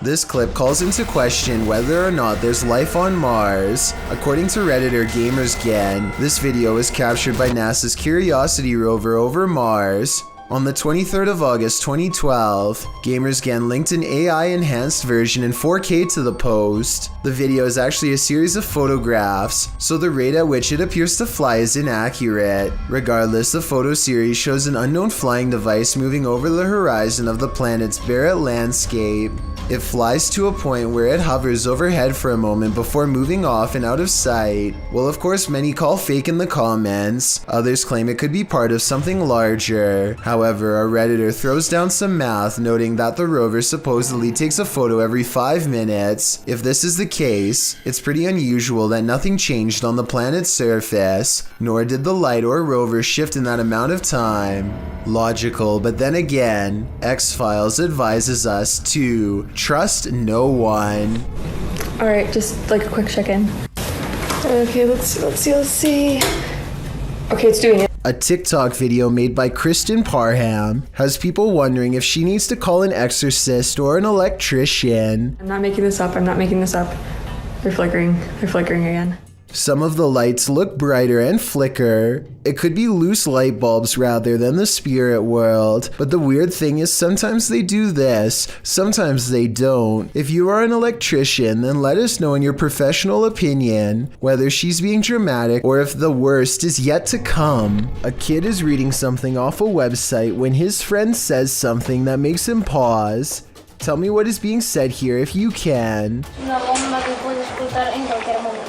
This clip calls into question whether or not there's life on Mars. According to Redditor GamersGen, this video was captured by NASA's Curiosity rover over Mars. On the 23rd of August 2012, GamersGen linked an AI-enhanced version in 4K to the post. The video is actually a series of photographs, so the rate at which it appears to fly is inaccurate. Regardless, the photo series shows an unknown flying device moving over the horizon of the planet's barren landscape. It flies to a point where it hovers overhead for a moment before moving off and out of sight. Well, of course, many call fake in the comments. Others claim it could be part of something larger. However, a Redditor throws down some math, noting that the rover supposedly takes a photo every 5 minutes. If this is the case, it's pretty unusual that nothing changed on the planet's surface, nor did the light or rover shift in that amount of time. Logical, but then again, X-Files advises us to trust no one. Alright, just like a quick check-in. Okay, let's see. Okay, it's doing it. A TikTok video made by Kristen Parham has people wondering if she needs to call an exorcist or an electrician. I'm not making this up. They're flickering again. Some of the lights look brighter and flicker. It could be loose light bulbs rather than the spirit world, but the weird thing is sometimes they do this, sometimes they don't. If you are an electrician, then let us know in your professional opinion whether she's being dramatic or if the worst is yet to come. A kid is reading something off a website when his friend says something that makes him pause. Tell me what is being said here if you can. Una bomba que puede explotar en cualquier momento.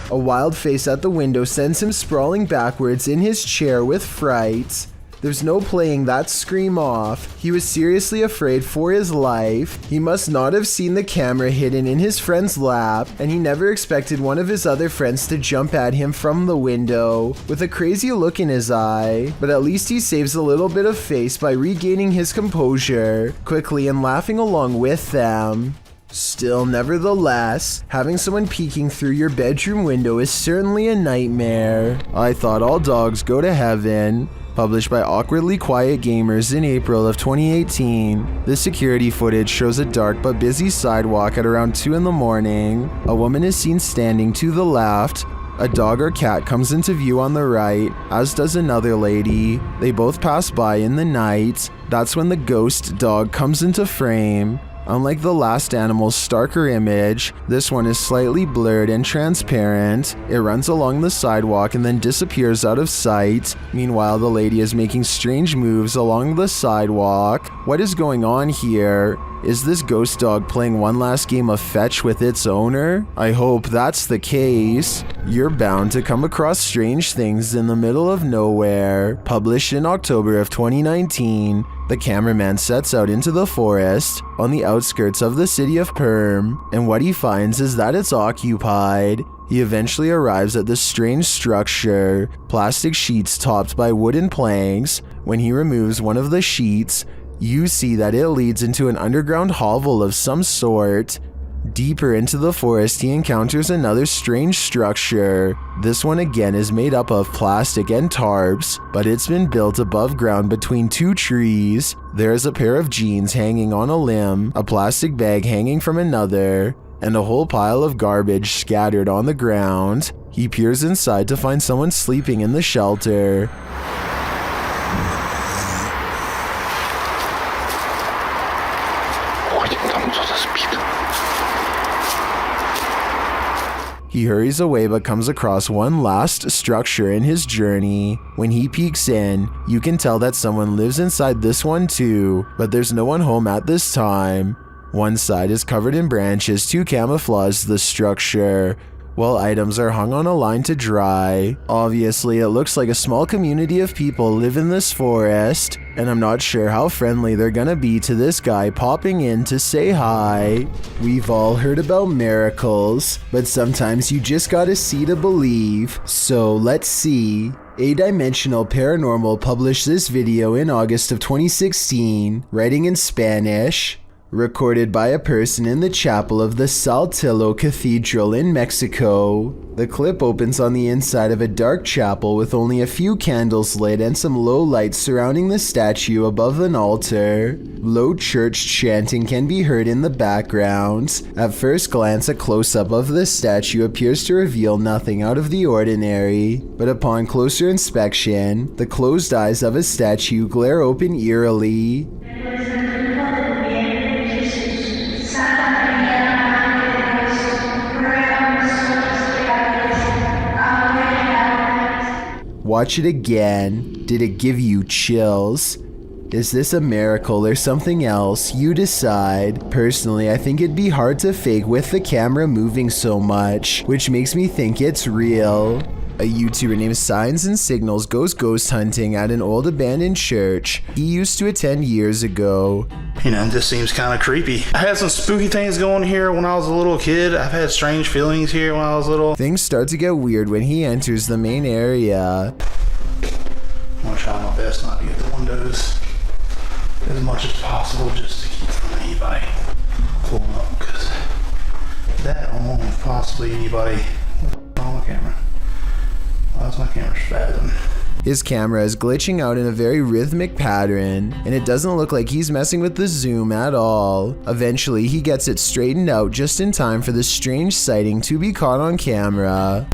A wild face at the window sends him sprawling backwards in his chair with fright. There's no playing that scream off. He was seriously afraid for his life. He must not have seen the camera hidden in his friend's lap, and he never expected one of his other friends to jump at him from the window with a crazy look in his eye. But at least he saves a little bit of face by regaining his composure quickly and laughing along with them. Still, nevertheless, having someone peeking through your bedroom window is certainly a nightmare. I Thought All Dogs Go to Heaven, published by Awkwardly Quiet Gamers in April of 2018. This security footage shows a dark but busy sidewalk at around 2 in the morning. A woman is seen standing to the left. A dog or cat comes into view on the right, as does another lady. They both pass by in the night. That's when the ghost dog comes into frame. Unlike the last animal's starker image, this one is slightly blurred and transparent. It runs along the sidewalk and then disappears out of sight. Meanwhile, the lady is making strange moves along the sidewalk. What is going on here? Is this ghost dog playing one last game of fetch with its owner? I hope that's the case. You're bound to come across strange things in the middle of nowhere. Published in October of 2019, the cameraman sets out into the forest on the outskirts of the city of Perm, and what he finds is that it's occupied. He eventually arrives at this strange structure, plastic sheets topped by wooden planks. When he removes one of the sheets, you see that it leads into an underground hovel of some sort. Deeper into the forest, he encounters another strange structure. This one again is made up of plastic and tarps, but it's been built above ground between 2 trees. There is a pair of jeans hanging on a limb, a plastic bag hanging from another, and a whole pile of garbage scattered on the ground. He peers inside to find someone sleeping in the shelter. He hurries away but comes across one last structure in his journey. When he peeks in, you can tell that someone lives inside this one too, but there's no one home at this time. One side is covered in branches to camouflage the structure, while items are hung on a line to dry. Obviously, it looks like a small community of people live in this forest, and I'm not sure how friendly they're gonna be to this guy popping in to say hi. We've all heard about miracles, but sometimes you just gotta see to believe. So let's see. A-Dimensional Paranormal published this video in August of 2016, writing in Spanish. recorded by a person in the chapel of the Saltillo Cathedral in Mexico. The clip opens on the inside of a dark chapel with only a few candles lit and some low lights surrounding the statue above an altar. Low church chanting can be heard in the background. At first glance, a close-up of the statue appears to reveal nothing out of the ordinary, but upon closer inspection, the closed eyes of a statue glare open eerily. Watch it again. Did it give you chills? Is this a miracle or something else? You decide. Personally, I think it'd be hard to fake with the camera moving so much, which makes me think it's real. A YouTuber named Signs and Signals goes ghost hunting at an old abandoned church he used to attend years ago. You know, it just seems kind of creepy. I had some spooky things going here when I was a little kid. I've had strange feelings here when I was little. Things start to get weird when he enters the main area. I'm gonna try my best not to get the windows as much as possible just to keep from anybody pulling up, because that alone is possibly anybody on my camera. That's my camera's spazzing. His camera is glitching out in a very rhythmic pattern, and it doesn't look like he's messing with the zoom at all. Eventually, he gets it straightened out just in time for the strange sighting to be caught on camera.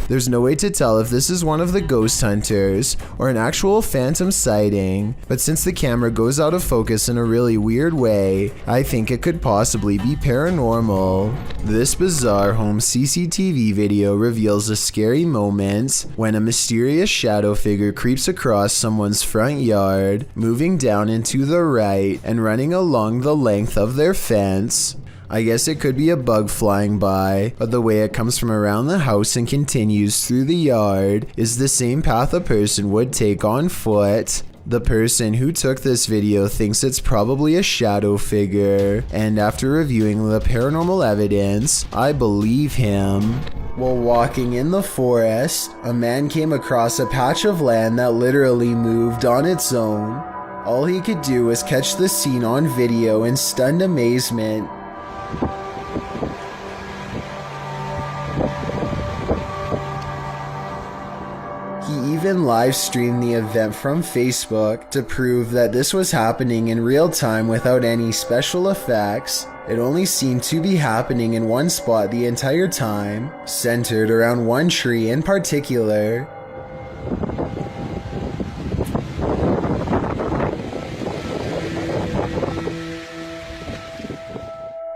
There's no way to tell if this is one of the ghost hunters or an actual phantom sighting, but since the camera goes out of focus in a really weird way, I think it could possibly be paranormal. This bizarre home CCTV video reveals a scary moment when a mysterious shadow figure creeps across someone's front yard, moving down and to the right and running along the length of their fence. I guess it could be a bug flying by, but the way it comes from around the house and continues through the yard is the same path a person would take on foot. The person who took this video thinks it's probably a shadow figure, and after reviewing the paranormal evidence, I believe him. While walking in the forest, a man came across a patch of land that literally moved on its own. All he could do was catch the scene on video in stunned amazement. He even live streamed the event from Facebook to prove that this was happening in real time without any special effects. It only seemed to be happening in one spot the entire time, centered around one tree in particular.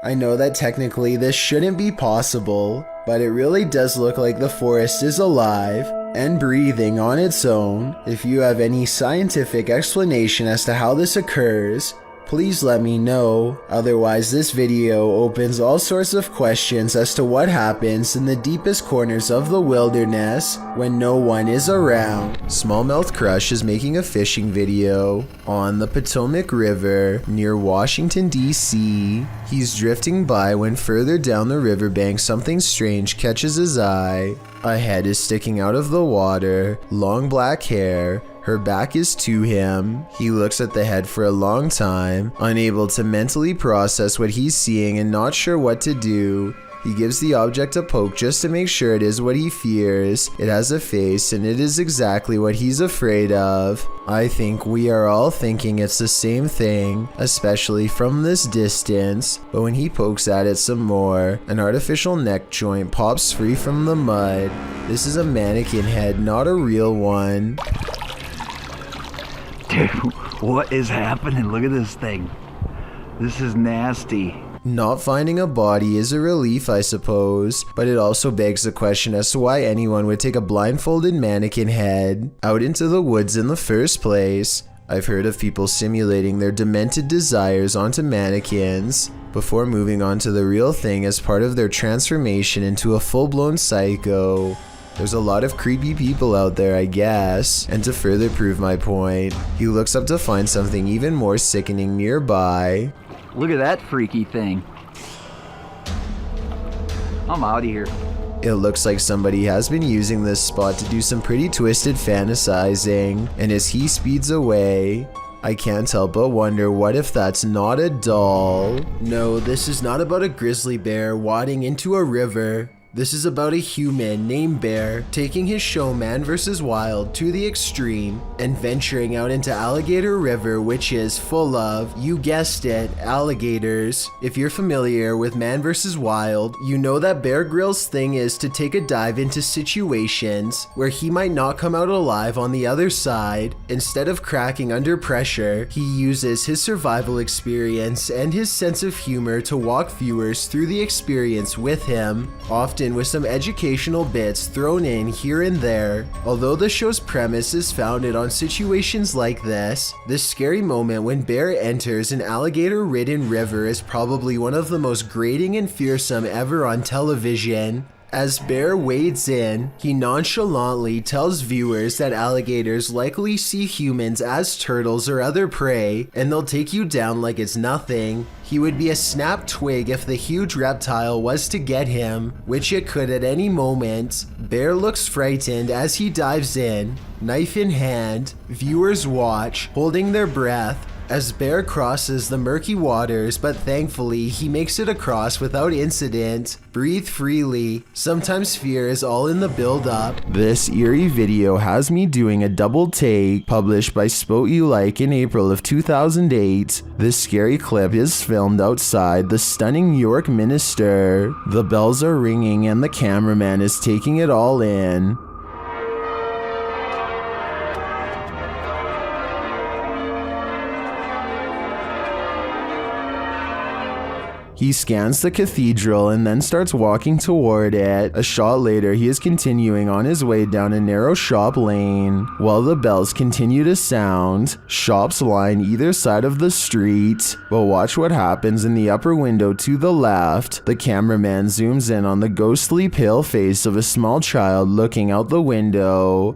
I know that technically this shouldn't be possible, but it really does look like the forest is alive and breathing on its own. If you have any scientific explanation as to how this occurs, please let me know. Otherwise, this video opens all sorts of questions as to what happens in the deepest corners of the wilderness when no one is around. Smallmouth Crush is making a fishing video on the Potomac River near Washington, D.C. He's drifting by when further down the riverbank something strange catches his eye. A head is sticking out of the water, long black hair. Her back is to him. He looks at the head for a long time, unable to mentally process what he's seeing and not sure what to do. He gives the object a poke just to make sure it is what he fears. It has a face and it is exactly what he's afraid of. I think we are all thinking it's the same thing, especially from this distance. But when he pokes at it some more, an artificial neck joint pops free from the mud. This is a mannequin head, not a real one. Dude, what is happening? Look at this thing. This is nasty. Not finding a body is a relief, I suppose, but it also begs the question as to why anyone would take a blindfolded mannequin head out into the woods in the first place. I've heard of people simulating their demented desires onto mannequins before moving on to the real thing as part of their transformation into a full-blown psycho. There's a lot of creepy people out there, I guess. And to further prove my point, he looks up to find something even more sickening nearby. Look at that freaky thing. I'm out of here. It looks like somebody has been using this spot to do some pretty twisted fantasizing, and as he speeds away, I can't help but wonder, what if that's not a doll? No, this is not about a grizzly bear wading into a river. This is about a human named Bear taking his show Man vs. Wild to the extreme and venturing out into Alligator River, which is full of, you guessed it, alligators. If you're familiar with Man vs. Wild, you know that Bear Grylls' thing is to take a dive into situations where he might not come out alive on the other side. Instead of cracking under pressure, he uses his survival experience and his sense of humor to walk viewers through the experience with him, often with some educational bits thrown in here and there. Although the show's premise is founded on situations like this scary moment when Bear enters an alligator-ridden river is probably one of the most grating and fearsome ever on television. As Bear wades in, he nonchalantly tells viewers that alligators likely see humans as turtles or other prey, and they'll take you down like it's nothing. He would be a snapped twig if the huge reptile was to get him, which it could at any moment. Bear looks frightened as he dives in, knife in hand. Viewers watch, holding their breath, as Bear crosses the murky waters, but thankfully he makes it across without incident. Breathe freely. Sometimes fear is all in the build-up. This eerie video has me doing a double take, published by Spote You Like in April of 2008. This scary clip is filmed outside the stunning New York Minster. The bells are ringing and the cameraman is taking it all in. He scans the cathedral and then starts walking toward it. A shot later, he is continuing on his way down a narrow shop lane. While the bells continue to sound, shops line either side of the street. But watch what happens in the upper window to the left. The cameraman zooms in on the ghostly pale face of a small child looking out the window.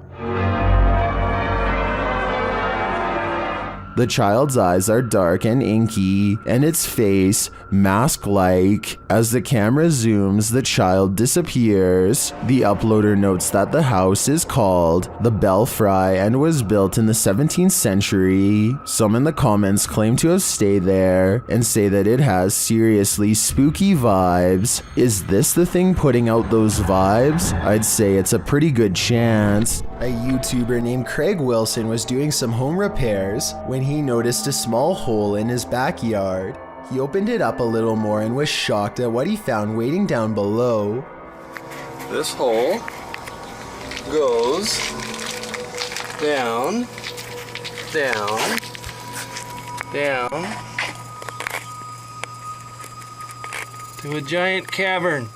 The child's eyes are dark and inky, and its face mask-like. As the camera zooms, the child disappears. The uploader notes that the house is called the Belfry and was built in the 17th century. Some in the comments claim to have stayed there and say that it has seriously spooky vibes. Is this the thing putting out those vibes? I'd say it's a pretty good chance. A YouTuber named Craig Wilson was doing some home repairs when he noticed a small hole in his backyard. He opened it up a little more and was shocked at what he found waiting down below. This hole goes down, down, down to a giant cavern.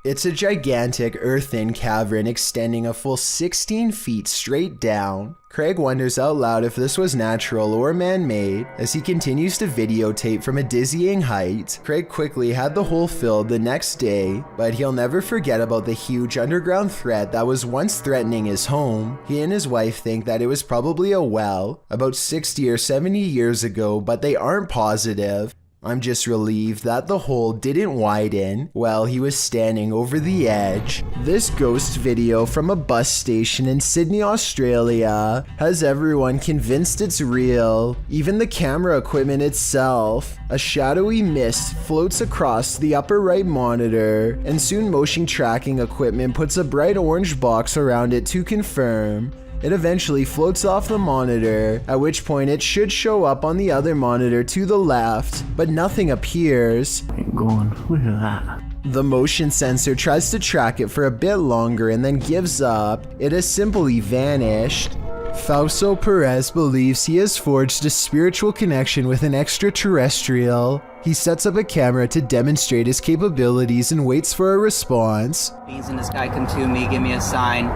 It's a gigantic earthen cavern extending a full 16 feet straight down. Craig wonders out loud if this was natural or man-made as he continues to videotape from a dizzying height. Craig quickly had the hole filled the next day, but he'll never forget about the huge underground threat that was once threatening his home. He and his wife think that it was probably a well about 60 or 70 years ago, but they aren't positive. I'm just relieved that the hole didn't widen while he was standing over the edge. This ghost video from a bus station in Sydney, Australia has everyone convinced it's real, even the camera equipment itself. A shadowy mist floats across the upper right monitor, and soon motion tracking equipment puts a bright orange box around it to confirm. It eventually floats off the monitor, at which point it should show up on the other monitor to the left, but nothing appears. Ain't going. Look at that. The motion sensor tries to track it for a bit longer and then gives up. It has simply vanished. Fausto Perez believes he has forged a spiritual connection with an extraterrestrial. He sets up a camera to demonstrate his capabilities and waits for a response. Beings in the sky, come to me, give me a sign.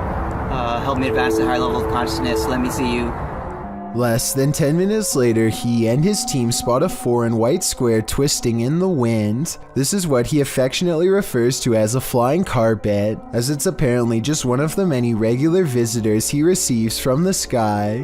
Help me advance to a higher level of consciousness. Let me see you. Less than 10 minutes later, he and his team spot a foreign white square twisting in the wind. This is what he affectionately refers to as a flying carpet, as it's apparently just one of the many regular visitors he receives from the sky.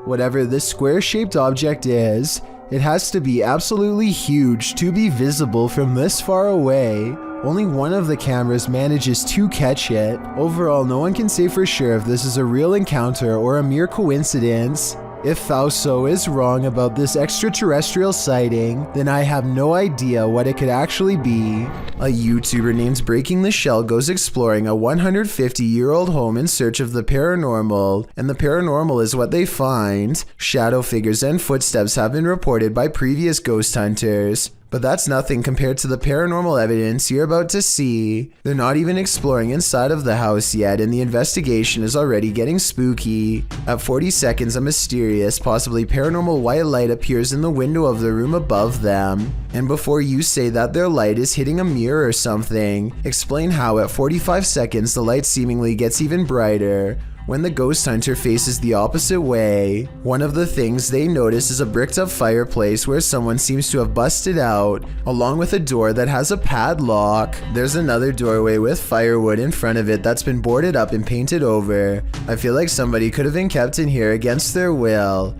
Whatever this square-shaped object is, it has to be absolutely huge to be visible from this far away. Only one of the cameras manages to catch it. Overall, no one can say for sure if this is a real encounter or a mere coincidence. If Fausto is wrong about this extraterrestrial sighting, then I have no idea what it could actually be. A YouTuber named Breaking the Shell goes exploring a 150-year-old home in search of the paranormal, and the paranormal is what they find. Shadow figures and footsteps have been reported by previous ghost hunters. But that's nothing compared to the paranormal evidence you're about to see. They're not even exploring inside of the house yet, and the investigation is already getting spooky. At 40 seconds, a mysterious, possibly paranormal white light appears in the window of the room above them. And before you say that their light is hitting a mirror or something, explain how at 45 seconds the light seemingly gets even brighter. When the ghost hunter faces the opposite way, one of the things they notice is a bricked up fireplace where someone seems to have busted out, along with a door that has a padlock. There's another doorway with firewood in front of it that's been boarded up and painted over. I feel like somebody could have been kept in here against their will.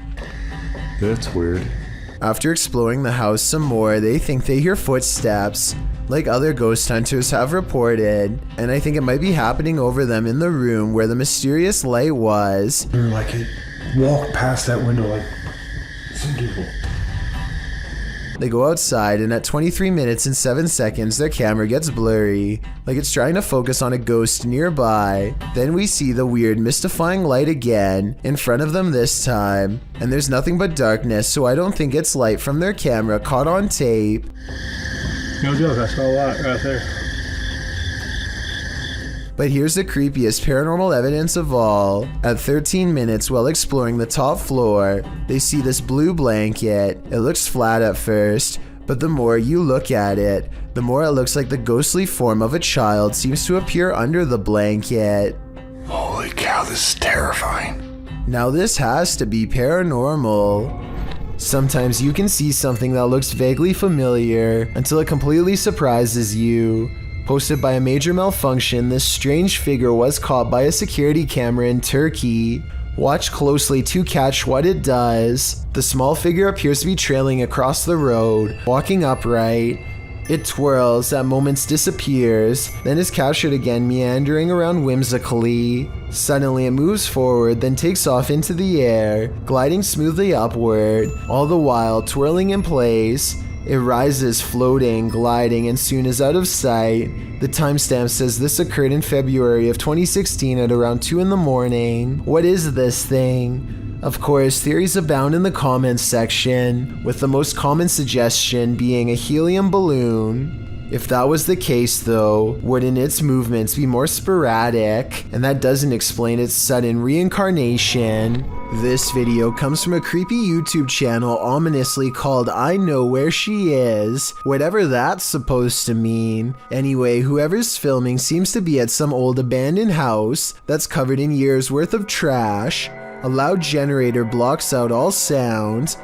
That's weird. After exploring the house some more, they think they hear footsteps, like other ghost hunters have reported, and I think it might be happening over them in the room where the mysterious light was. Like it walked past that window like some people. They go outside, and at 23 minutes and 7 seconds, their camera gets blurry, like it's trying to focus on a ghost nearby. Then we see the weird, mystifying light again, in front of them this time, and there's nothing but darkness, so I don't think it's light from their camera caught on tape. No joke, I saw a lot right there. But here's the creepiest paranormal evidence of all. At 13 minutes, while exploring the top floor, they see this blue blanket. It looks flat at first, but the more you look at it, the more it looks like the ghostly form of a child seems to appear under the blanket. Holy cow, this is terrifying. Now this has to be paranormal. Sometimes you can see something that looks vaguely familiar until it completely surprises you. Posted by a major malfunction, this strange figure was caught by a security camera in Turkey. Watch closely to catch what it does. The small figure appears to be trailing across the road, walking upright. It twirls, at moments disappears, then is captured again meandering around whimsically. Suddenly it moves forward, then takes off into the air, gliding smoothly upward, all the while twirling in place. It rises, floating, gliding, and soon is out of sight. The timestamp says this occurred in February of 2016 at around 2 in the morning. What is this thing? Of course, theories abound in the comments section, with the most common suggestion being a helium balloon. If that was the case though, wouldn't its movements be more sporadic? And that doesn't explain its sudden reincarnation. This video comes from a creepy YouTube channel ominously called I Know Where She Is, whatever that's supposed to mean. Anyway, whoever's filming seems to be at some old abandoned house that's covered in years worth of trash. A loud generator blocks out all sound.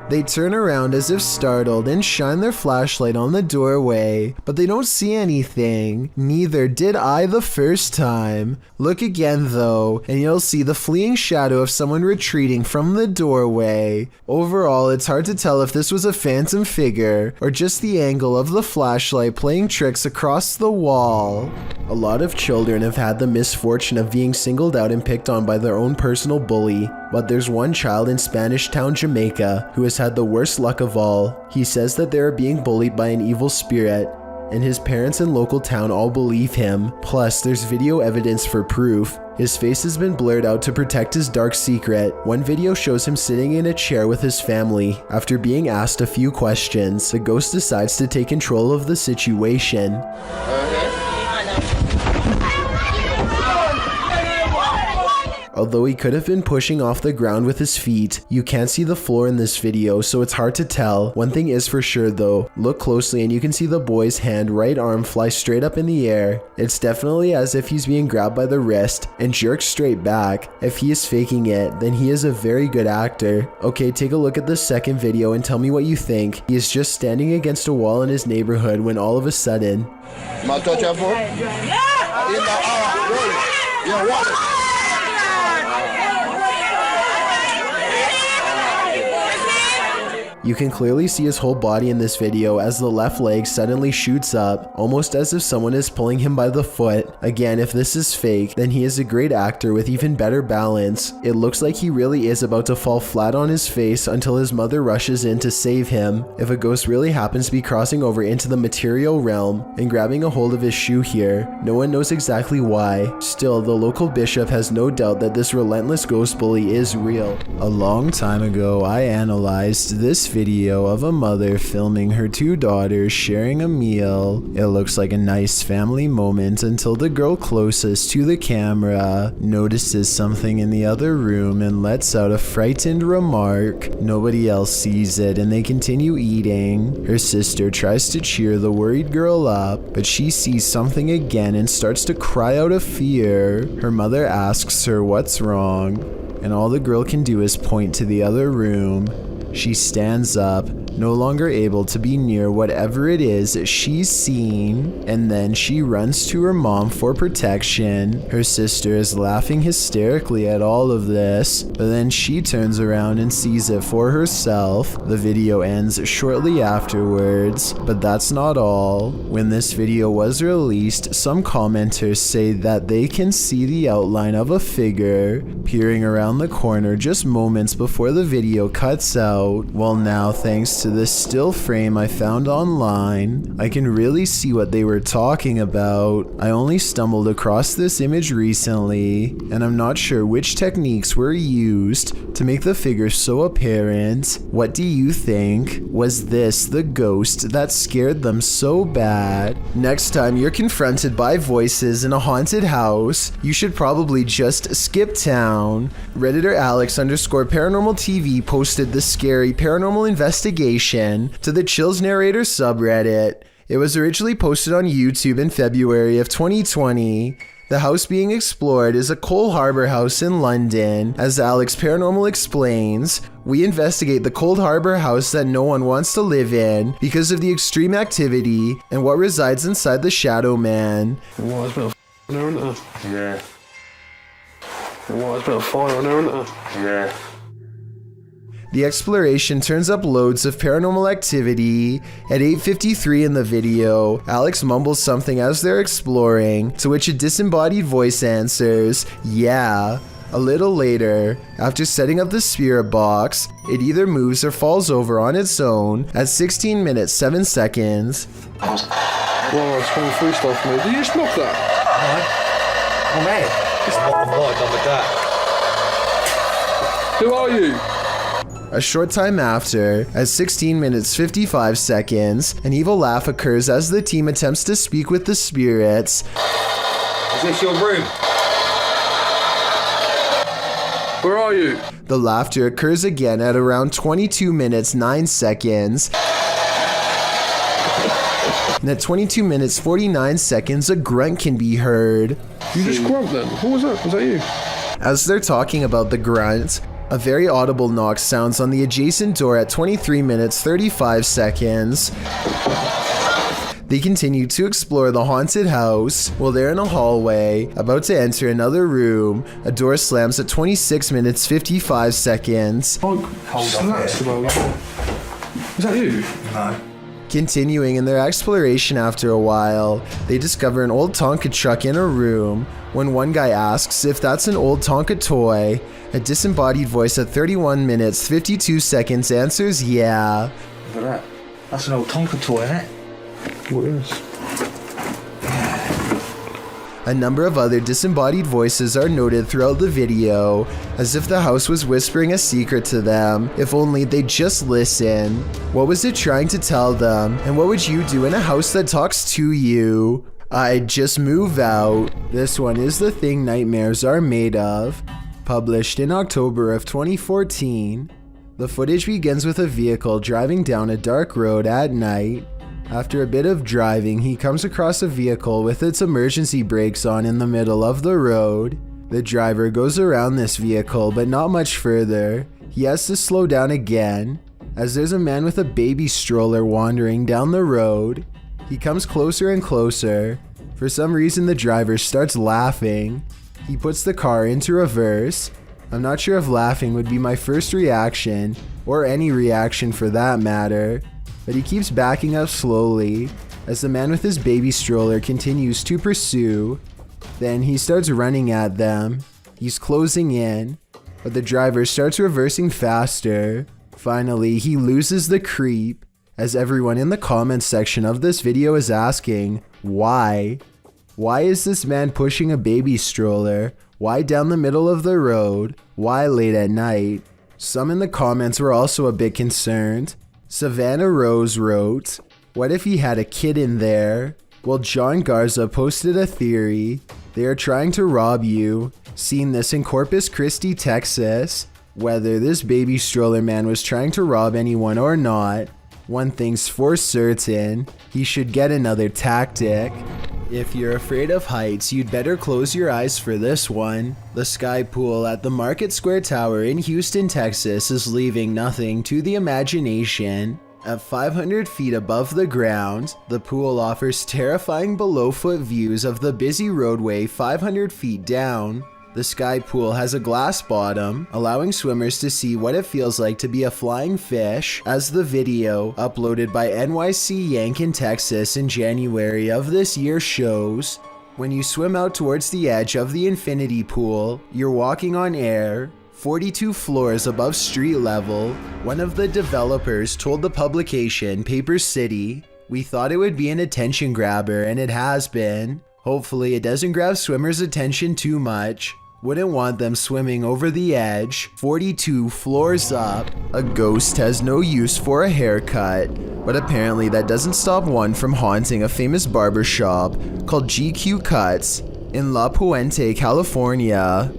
They turn around as if startled and shine their flashlight on the doorway, but they don't see anything. Neither did I the first time. Look again though, and you'll see the fleeing shadow of someone retreating from the doorway. Overall, it's hard to tell if this was a phantom figure or just the angle of the flashlight playing tricks across the wall. A lot of children have had the misfortune of being singled out and picked on by their own personal bully. But there's one child in Spanish Town, Jamaica, who has had the worst luck of all. He says that they are being bullied by an evil spirit, and his parents and local town all believe him. Plus, there's video evidence for proof. His face has been blurred out to protect his dark secret. One video shows him sitting in a chair with his family. After being asked a few questions, the ghost decides to take control of the situation. Although he could have been pushing off the ground with his feet, you can't see the floor in this video, so it's hard to tell. One thing is for sure though, look closely and you can see the boy's right arm fly straight up in the air. It's definitely as if he's being grabbed by the wrist and jerked straight back. If he is faking it, then he is a very good actor. Okay, take a look at the second video and tell me what you think. He is just standing against a wall in his neighborhood when all of a sudden... You can clearly see his whole body in this video as the left leg suddenly shoots up, almost as if someone is pulling him by the foot. Again, if this is fake, then he is a great actor with even better balance. It looks like he really is about to fall flat on his face until his mother rushes in to save him. If a ghost really happens to be crossing over into the material realm and grabbing a hold of his shoe here, no one knows exactly why. Still, the local bishop has no doubt that this relentless ghost bully is real. A long time ago, I analyzed this video of a mother filming her two daughters sharing a meal. It looks like a nice family moment until the girl closest to the camera notices something in the other room and lets out a frightened remark. Nobody else sees it and they continue eating. Her sister tries to cheer the worried girl up, but she sees something again and starts to cry out of fear. Her mother asks her what's wrong, and all the girl can do is point to the other room. She stands up, no longer able to be near whatever it is she's seen, and then she runs to her mom for protection. Her sister is laughing hysterically at all of this, but then she turns around and sees it for herself. The video ends shortly afterwards, but that's not all. When this video was released, some commenters say that they can see the outline of a figure peering around the corner just moments before the video cuts out. Well, now thanks to this still frame I found online, I can really see what they were talking about. I only stumbled across this image recently, and I'm not sure which techniques were used to make the figure so apparent. What do you think? Was this the ghost that scared them so bad? Next time you're confronted by voices in a haunted house, you should probably just skip town. Redditor Alex_paranormal TV posted the scary paranormal investigation to the Chills Narrator subreddit. It was originally posted on YouTube in February of 2020. The house being explored is a Coal Harbour house in London. As Alex Paranormal explains, we investigate the Cold Harbour house that no one wants to live in because of the extreme activity and what resides inside the Shadow Man. What, there's a bit of there, isn't there? Yeah. What, there's a bit of fire on there, isn't there? Yeah. The exploration turns up loads of paranormal activity. At 8:53 in the video, Alex mumbles something as they're exploring, to which a disembodied voice answers, "Yeah." A little later, after setting up the spirit box, it either moves or falls over on its own at 16 minutes 7 seconds. Well, it's going through stuff, mate. Did you just knock that? No. Oh, mate. I'm not done with that. Who are you? A short time after, at 16 minutes 55 seconds, an evil laugh occurs as the team attempts to speak with the spirits. Is this your room? Where are you? The laughter occurs again at around 22 minutes 9 seconds. And at 22 minutes 49 seconds, a grunt can be heard. You just grunt then? What was that? Was that you? As they're talking about the grunt, a very audible knock sounds on the adjacent door at 23 minutes 35 seconds. They continue to explore the haunted house. While they're in a hallway, about to enter another room, a door slams at 26 minutes 55 seconds. Oh, hold on. Is that you? No. Continuing in their exploration after a while, they discover an old Tonka truck in a room. When one guy asks if that's an old Tonka toy, a disembodied voice at 31 minutes 52 seconds answers yeah. Look at that. That's an old Tonka toy, isn't it? What is? A number of other disembodied voices are noted throughout the video, as if the house was whispering a secret to them, if only they'd just listen. What was it trying to tell them, and what would you do in a house that talks to you? I'd just move out. This one is The Thing Nightmares Are Made Of. Published in October of 2014. The footage begins with a vehicle driving down a dark road at night. After a bit of driving, he comes across a vehicle with its emergency brakes on in the middle of the road. The driver goes around this vehicle, but not much further. He has to slow down again, as there's a man with a baby stroller wandering down the road. He comes closer and closer. For some reason, the driver starts laughing. He puts the car into reverse. I'm not sure if laughing would be my first reaction, or any reaction for that matter, but he keeps backing up slowly as the man with his baby stroller continues to pursue. Then he starts running at them. He's closing in, but the driver starts reversing faster. Finally, he loses the creep, as everyone in the comments section of this video is asking, why? Why is this man pushing a baby stroller? Why down the middle of the road? Why late at night? Some in the comments were also a bit concerned. Savannah Rose wrote, what if he had a kid in there? Well, John Garza posted a theory. They are trying to rob you. Seen this in Corpus Christi, Texas. Whether this baby stroller man was trying to rob anyone or not, one thing's for certain, he should get another tactic. If you're afraid of heights, you'd better close your eyes for this one. The sky pool at the Market Square Tower in Houston, Texas is leaving nothing to the imagination. At 500 feet above the ground, the pool offers terrifying below-foot views of the busy roadway 500 feet down. The sky pool has a glass bottom, allowing swimmers to see what it feels like to be a flying fish, as the video, uploaded by NYC Yank in Texas in January of this year shows. When you swim out towards the edge of the infinity pool, you're walking on air, 42 floors above street level. One of the developers told the publication Paper City, "We thought it would be an attention grabber, and it has been. Hopefully it doesn't grab swimmers' attention too much. Wouldn't want them swimming over the edge, 42 floors up." A ghost has no use for a haircut, but apparently that doesn't stop one from haunting a famous barbershop called GQ Cuts in La Puente, California.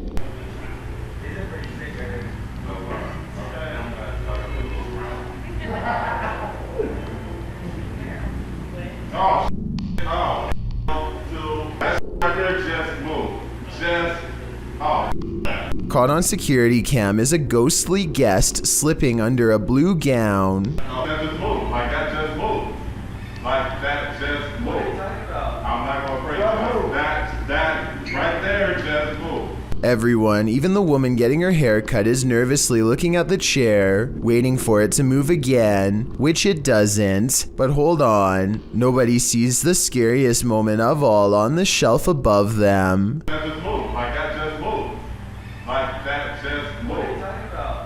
Caught on security cam is a ghostly guest slipping under a blue gown. That just moved. Like that just moved. Like that just moved. I'm not gonna break that right there just moved. Everyone, even the woman getting her hair cut, is nervously looking at the chair, waiting for it to move again, which it doesn't. But hold on, nobody sees the scariest moment of all on the shelf above them. That just moved. Like that just moved. Like that just moved.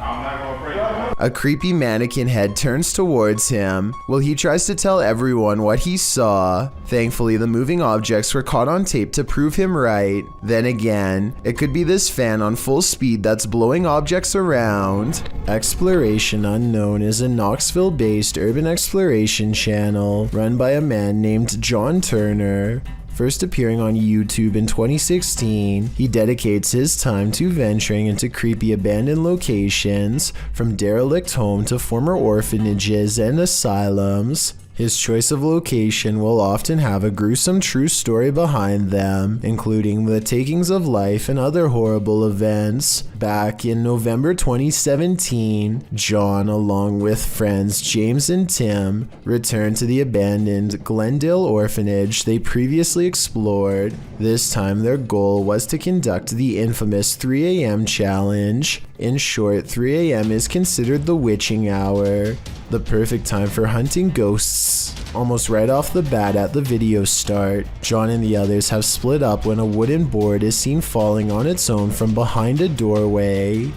I'm not gonna break that. A creepy mannequin head turns towards him while he tries to tell everyone what he saw. Thankfully, the moving objects were caught on tape to prove him right. Then again, it could be this fan on full speed that's blowing objects around. Exploration Unknown is a Knoxville-based urban exploration channel run by a man named John Turner. First appearing on YouTube in 2016, he dedicates his time to venturing into creepy abandoned locations, from derelict homes to former orphanages and asylums. His choice of location will often have a gruesome true story behind them, including the takings of life and other horrible events. Back in November 2017, John, along with friends James and Tim, returned to the abandoned Glendale orphanage they previously explored. This time their goal was to conduct the infamous 3 a.m. challenge. In short, 3 a.m. is considered the witching hour, the perfect time for hunting ghosts. Almost right off the bat at the video start, John and the others have split up when a wooden board is seen falling on its own from behind a doorway.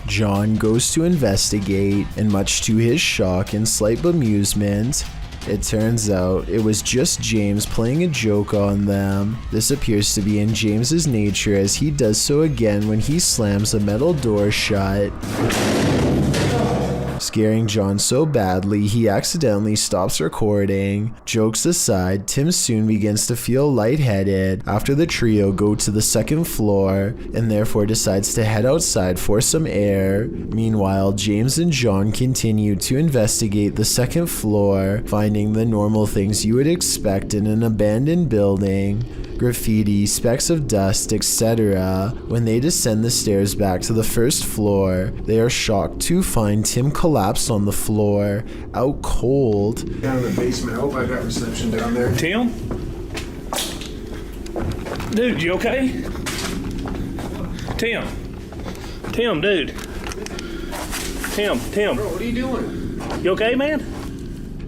John goes to investigate, and much to his shock and slight bemusement, it turns out it was just James playing a joke on them. This appears to be in James's nature, as he does so again when he slams a metal door shut, scaring John so badly he accidentally stops recording. Jokes aside, Tim soon begins to feel lightheaded after the trio go to the second floor and therefore decides to head outside for some air. Meanwhile, James and John continue to investigate the second floor, finding the normal things you would expect in an abandoned building: graffiti, specks of dust, etc. When they descend the stairs back to the first floor, they are shocked to find Tim collapsed on the floor, out cold. Down in the basement. I hope I got reception down there. Tim? Dude, you okay? Tim? Tim, dude. Tim. Bro, what are you doing? You okay, man?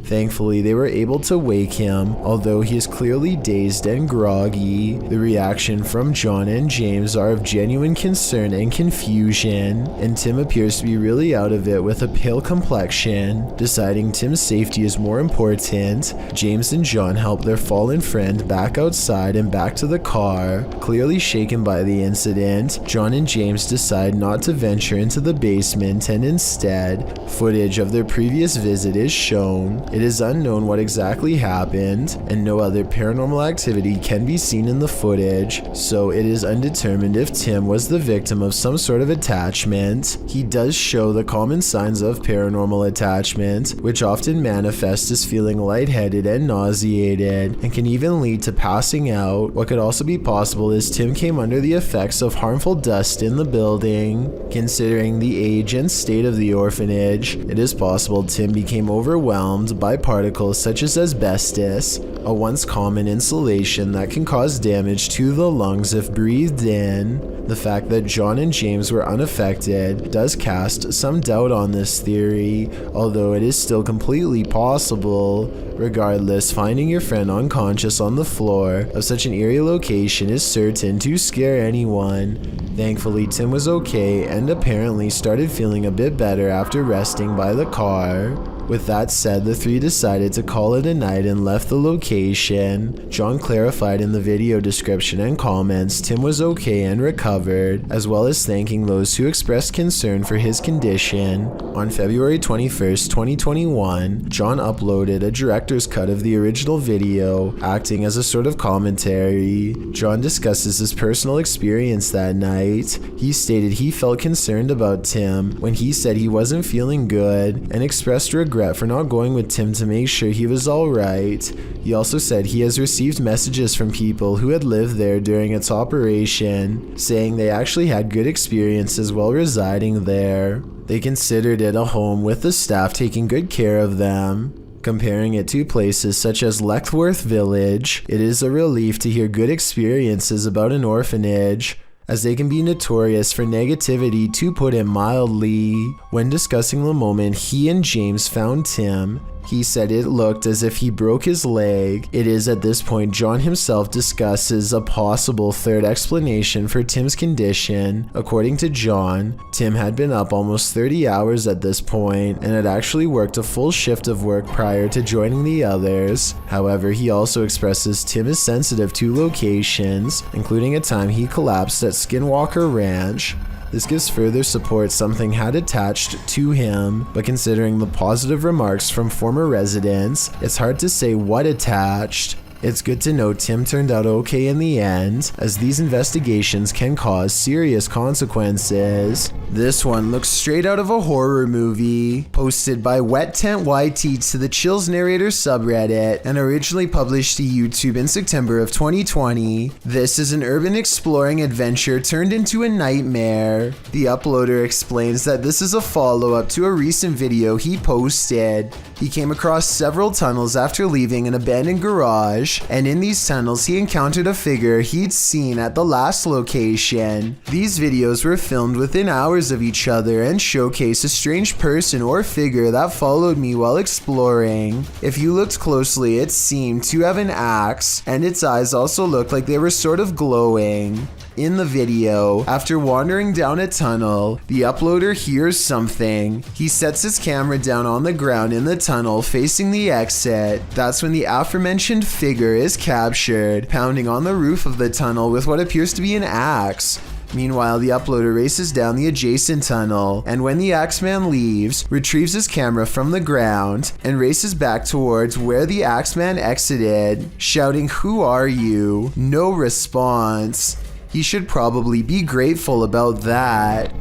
Thankfully, they were able to wake him, although he is clearly dazed and groggy. The reaction from John and James are of genuine concern and confusion, and Tim appears to be really out of it with a pale complexion. Deciding Tim's safety is more important, James and John help their fallen friend back outside and back to the car. Clearly shaken by the incident, John and James decide not to venture into the basement, and instead, footage of their previous visit is shown. It is unknown what exactly happened, and no other paranormal activity can be seen in the footage, so it is undetermined if Tim was the victim of some sort of attachment. He does show the common signs of paranormal attachment, which often manifest as feeling lightheaded and nauseated, and can even lead to passing out. What could also be possible is Tim came under the effects of harmful dust in the building. Considering the age and state of the orphanage, it is possible Tim became overwhelmed by particles such as asbestos, a once common insulation that can cause damage to the lungs if breathed in. The fact that John and James were unaffected does cast some doubt on this theory, although it is still completely possible. Regardless, finding your friend unconscious on the floor of such an eerie location is certain to scare anyone. Thankfully, Tim was okay and apparently started feeling a bit better after resting by the car. With that said, the three decided to call it a night and left the location. John clarified in the video description and comments Tim was okay and recovered, as well as thanking those who expressed concern for his condition. On February 21st, 2021, John uploaded a director's cut of the original video, acting as a sort of commentary. John discusses his personal experience that night. He stated he felt concerned about Tim when he said he wasn't feeling good, and expressed regret for not going with Tim to make sure he was alright. He also said he has received messages from people who had lived there during its operation, saying they actually had good experiences while residing there. They considered it a home with the staff taking good care of them. Comparing it to places such as Leckworth Village, it is a relief to hear good experiences about an orphanage, as they can be notorious for negativity, to put it mildly. When discussing the moment he and James found Tim, he said it looked as if he broke his leg. It is at this point John himself discusses a possible third explanation for Tim's condition. According to John, Tim had been up almost 30 hours at this point and had actually worked a full shift of work prior to joining the others. However, he also expresses Tim is sensitive to locations, including a time he collapsed at Skinwalker Ranch. This gives further support something had attached to him, but considering the positive remarks from former residents, it's hard to say what attached. It's good to know Tim turned out okay in the end, as these investigations can cause serious consequences. This one looks straight out of a horror movie, posted by Wet Tent YT to the Chills Narrator subreddit, and originally published to YouTube in September of 2020. This is an urban exploring adventure turned into a nightmare. The uploader explains that this is a follow-up to a recent video he posted. He came across several tunnels after leaving an abandoned garage, and in these tunnels he encountered a figure he'd seen at the last location. These videos were filmed within hours of each other and showcase a strange person or figure that followed me while exploring. If you looked closely, it seemed to have an axe, and its eyes also looked like they were sort of glowing. In the video, after wandering down a tunnel, the uploader hears something. He sets his camera down on the ground in the tunnel facing the exit. That's when the aforementioned figure is captured, pounding on the roof of the tunnel with what appears to be an axe. Meanwhile, the uploader races down the adjacent tunnel, and when the Axeman leaves, retrieves his camera from the ground and races back towards where the Axeman exited, shouting, "Who are you?" No response. He should probably be grateful about that.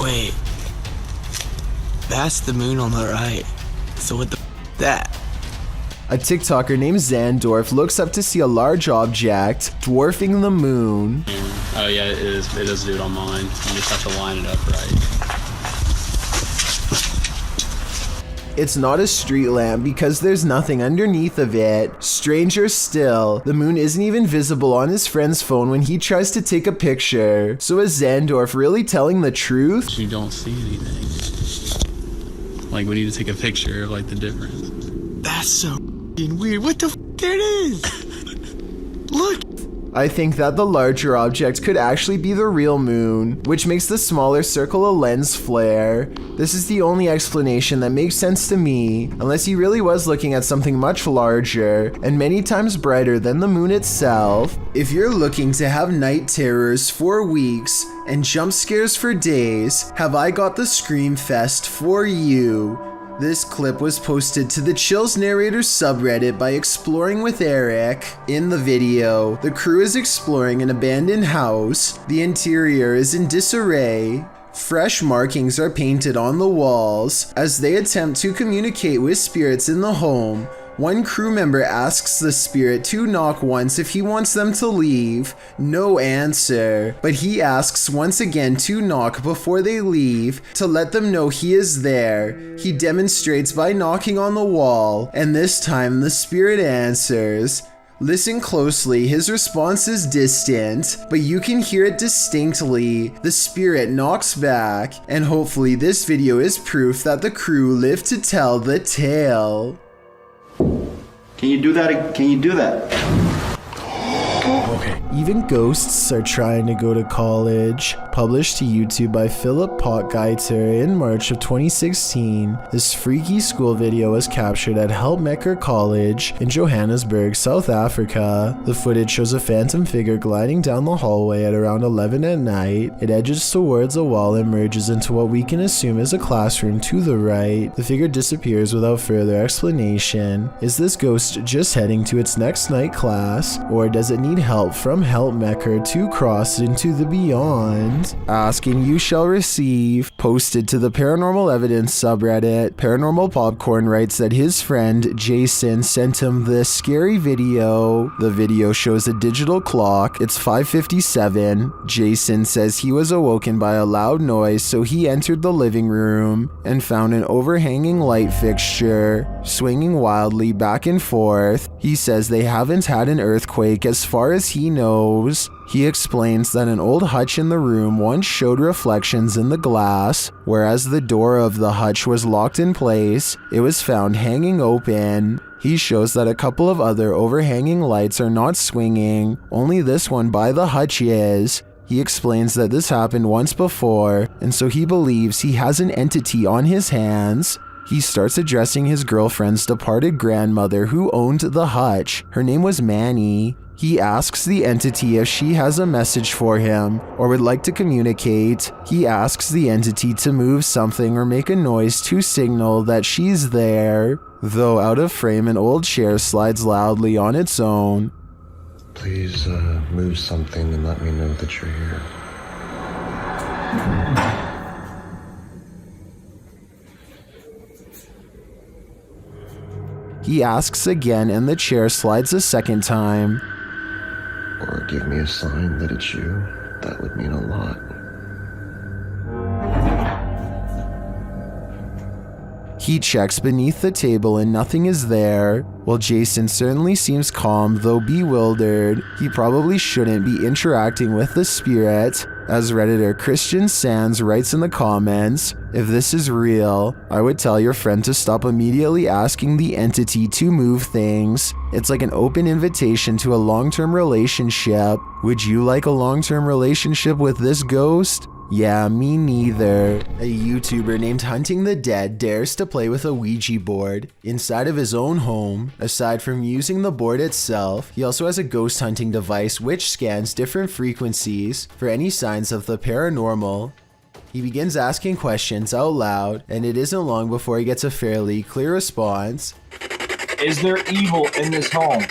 Wait, that's the moon on the right. So what the that? A TikToker named Zandorf looks up to see a large object dwarfing the moon. Oh yeah, it is. It does do it on mine. You just have to line it up right. It's not a street lamp because there's nothing underneath of it. Stranger still, the moon isn't even visible on his friend's phone when he tries to take a picture. So is Zandorf really telling the truth? You don't see anything. Like, we need to take a picture of, like, the difference. That's so weird. What the there it is. Look. I think that the larger object could actually be the real moon, which makes the smaller circle a lens flare. This is the only explanation that makes sense to me, unless he really was looking at something much larger and many times brighter than the moon itself. If you're looking to have night terrors for weeks and jump scares for days, have I got the Scream Fest for you. This clip was posted to the Chills Narrators subreddit by Exploring with Eric. In the video, the crew is exploring an abandoned house. The interior is in disarray. Fresh markings are painted on the walls. As they attempt to communicate with spirits in the home, one crew member asks the spirit to knock once if he wants them to leave. No answer, but he asks once again to knock before they leave to let them know he is there. He demonstrates by knocking on the wall, and this time the spirit answers. Listen closely, his response is distant, but you can hear it distinctly. The spirit knocks back, and hopefully this video is proof that the crew lived to tell the tale. Can you do that? Can you do that? Okay. Even ghosts are trying to go to college. Published to YouTube by Philip Potgieter in March of 2016, this freaky school video was captured at Helpmekker College in Johannesburg, South Africa. The footage shows a phantom figure gliding down the hallway at around 11 at night. It edges towards a wall and merges into what we can assume is a classroom to the right. The figure disappears without further explanation. Is this ghost just heading to its next night class, or does it need help from Helpmekker to cross into the beyond? Ask and you shall receive. Posted to the Paranormal Evidence subreddit, Paranormal Popcorn writes that his friend Jason sent him this scary video. The video shows a digital clock. It's 5:57. Jason says he was awoken by a loud noise, so he entered the living room and found an overhanging light fixture swinging wildly back and forth. He says they haven't had an earthquake as far as he knows. He explains that an old hutch in the room once showed reflections in the glass, whereas the door of the hutch was locked in place. It was found hanging open. He shows that a couple of other overhanging lights are not swinging, only this one by the hutch is. He explains that this happened once before, and so he believes he has an entity on his hands. He starts addressing his girlfriend's departed grandmother who owned the hutch. Her name was Manny. He asks the entity if she has a message for him or would like to communicate. He asks the entity to move something or make a noise to signal that she's there. Though out of frame, an old chair slides loudly on its own. Please move something and let me know that you're here. He asks again and the chair slides a second time. Or give me a sign that it's you. That would mean a lot. He checks beneath the table and nothing is there. While Jason certainly seems calm, though bewildered, he probably shouldn't be interacting with the spirit. As Redditor Christian Sands writes in the comments, if this is real, I would tell your friend to stop immediately asking the entity to move things. It's like an open invitation to a long-term relationship. Would you like a long-term relationship with this ghost? Yeah, me neither. A YouTuber named Hunting the Dead dares to play with a Ouija board inside of his own home. Aside from using the board itself, he also has a ghost hunting device which scans different frequencies for any signs of the paranormal. He begins asking questions out loud, and it isn't long before he gets a fairly clear response. Is there evil in this home?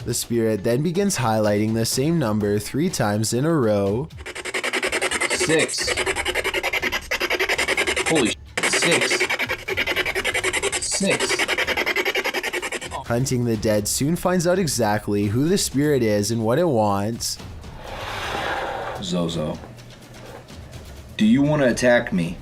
The spirit then begins highlighting the same number 3 times in a row. 6. Holy shit, 6. Hunting the Dead soon finds out exactly who the spirit is and what it wants. Zozo. Do you want to attack me?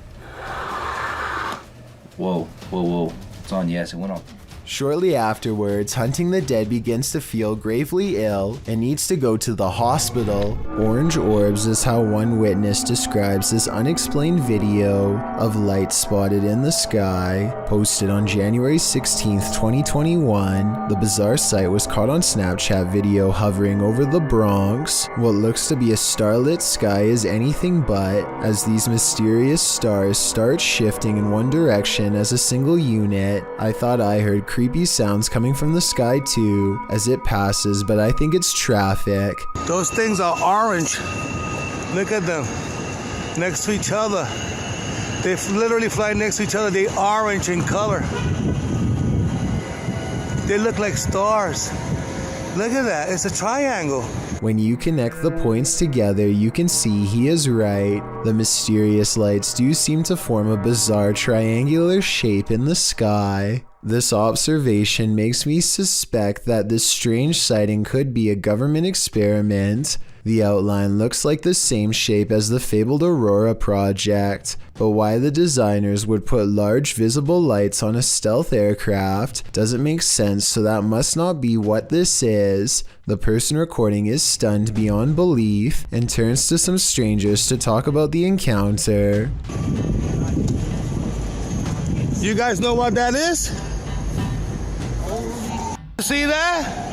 Whoa, whoa, whoa. It's on, yes, it went off. Shortly afterwards, Hunting the Dead begins to feel gravely ill and needs to go to the hospital. Orange orbs is how one witness describes this unexplained video of light spotted in the sky. Posted on January 16th, 2021, the bizarre sight was caught on Snapchat video hovering over the Bronx. What looks to be a starlit sky is anything but, as these mysterious stars start shifting in one direction as a single unit. I thought I heard creepy sounds coming from the sky too as it passes, but I think it's traffic. Those things are orange. Look at them. Next to each other. They literally fly next to each other. They're orange in color. They look like stars. Look at that. It's a triangle. When you connect the points together, you can see he is right. The mysterious lights do seem to form a bizarre triangular shape in the sky. This observation makes me suspect that this strange sighting could be a government experiment. The outline looks like the same shape as the fabled Aurora project, but why the designers would put large visible lights on a stealth aircraft doesn't make sense, so that must not be what this is. The person recording is stunned beyond belief and turns to some strangers to talk about the encounter. You guys know what that is? See that?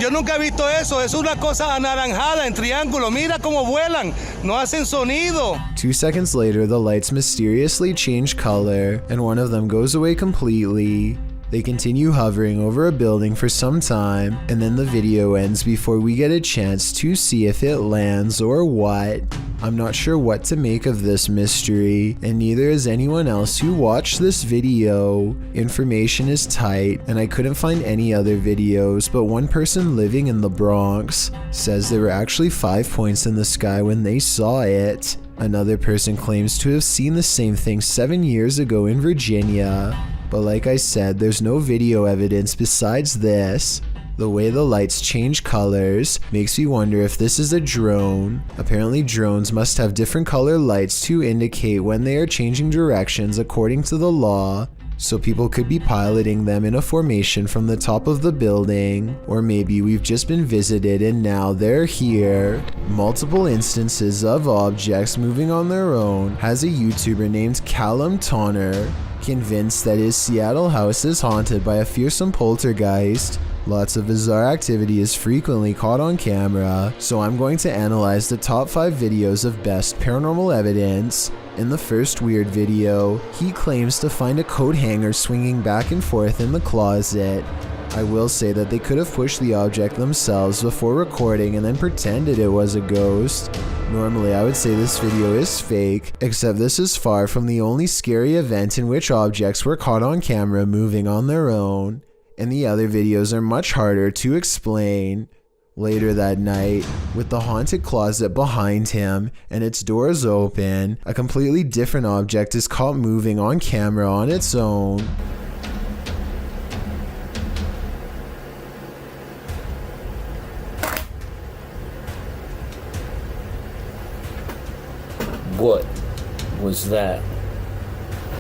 Yo nunca he visto eso. Es una cosa anaranjada en triángulo. Mira cómo vuelan. No hacen sonido. 2 seconds later, the lights mysteriously change color, and one of them goes away completely. They continue hovering over a building for some time, and then the video ends before we get a chance to see if it lands or what. I'm not sure what to make of this mystery, and neither is anyone else who watched this video. Information is tight, and I couldn't find any other videos, but one person living in the Bronx says there were actually 5 points in the sky when they saw it. Another person claims to have seen the same thing 7 years ago in Virginia. But like I said, there's no video evidence besides this. The way the lights change colors makes me wonder if this is a drone. Apparently drones must have different color lights to indicate when they are changing directions according to the law. So people could be piloting them in a formation from the top of the building, or maybe we've just been visited and now they're here. Multiple instances of objects moving on their own has a YouTuber named Callum Tonner convinced that his Seattle house is haunted by a fearsome poltergeist. Lots of bizarre activity is frequently caught on camera, so I'm going to analyze the top 5 videos of best paranormal evidence. In the first weird video, he claims to find a coat hanger swinging back and forth in the closet. I will say that they could have pushed the object themselves before recording and then pretended it was a ghost. Normally I would say this video is fake, except this is far from the only scary event in which objects were caught on camera moving on their own, and the other videos are much harder to explain. Later that night, with the haunted closet behind him and its doors open, a completely different object is caught moving on camera on its own. What was that?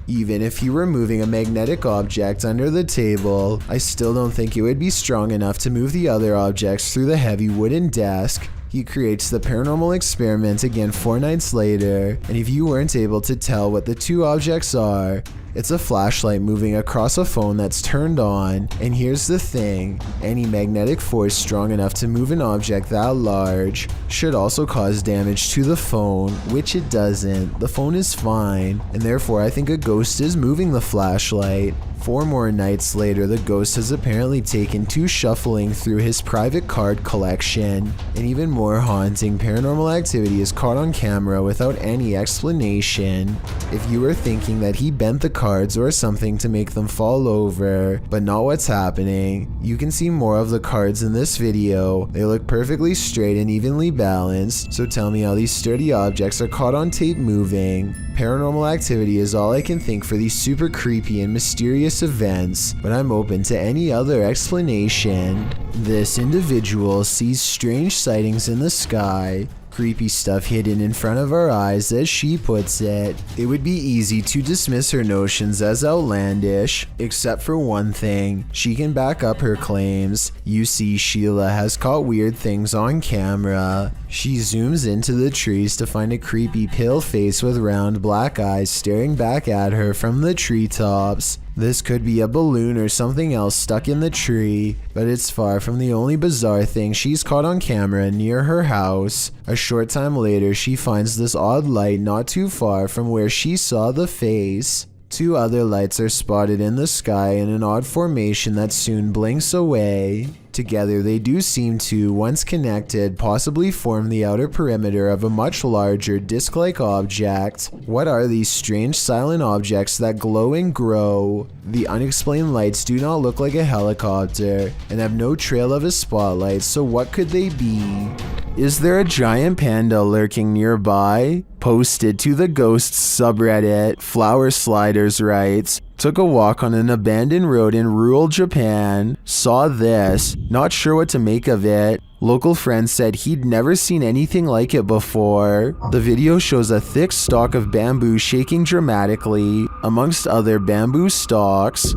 Even if you were moving a magnetic object under the table, I still don't think it would be strong enough to move the other objects through the heavy wooden desk. He creates the paranormal experiment again 4 nights later, and if you weren't able to tell what the 2 objects are, it's a flashlight moving across a phone that's turned on. And here's the thing, any magnetic force strong enough to move an object that large should also cause damage to the phone, which it doesn't. The phone is fine, and therefore I think a ghost is moving the flashlight. 4 more nights later, the ghost has apparently taken to shuffling through his private card collection. And even more haunting, paranormal activity is caught on camera without any explanation. If you were thinking that he bent the cards or something to make them fall over, but not what's happening, you can see more of the cards in this video. They look perfectly straight and evenly balanced, so tell me how these sturdy objects are caught on tape moving. Paranormal activity is all I can think for these super creepy and mysterious events, but I'm open to any other explanation. This individual sees strange sightings in the sky, Creepy stuff hidden in front of our eyes, as she puts it. It would be easy to dismiss her notions as outlandish, except for one thing. She can back up her claims. You see, Sheila has caught weird things on camera. She zooms into the trees to find a creepy pale face with round black eyes staring back at her from the treetops. This could be a balloon or something else stuck in the tree, but it's far from the only bizarre thing she's caught on camera near her house. A short time later, she finds this odd light not too far from where she saw the face. Two other lights are spotted in the sky in an odd formation that soon blinks away. Together, they do seem to, once connected, possibly form the outer perimeter of a much larger disc-like object. What are these strange silent objects that glow and grow? The unexplained lights do not look like a helicopter and have no trail of a spotlight, so what could they be? Is there a giant panda lurking nearby? Posted to the Ghosts subreddit, Flower Sliders writes, took a walk on an abandoned road in rural Japan, saw this, not sure what to make of it. Local friend said he'd never seen anything like it before. The video shows a thick stalk of bamboo shaking dramatically, amongst other bamboo stalks.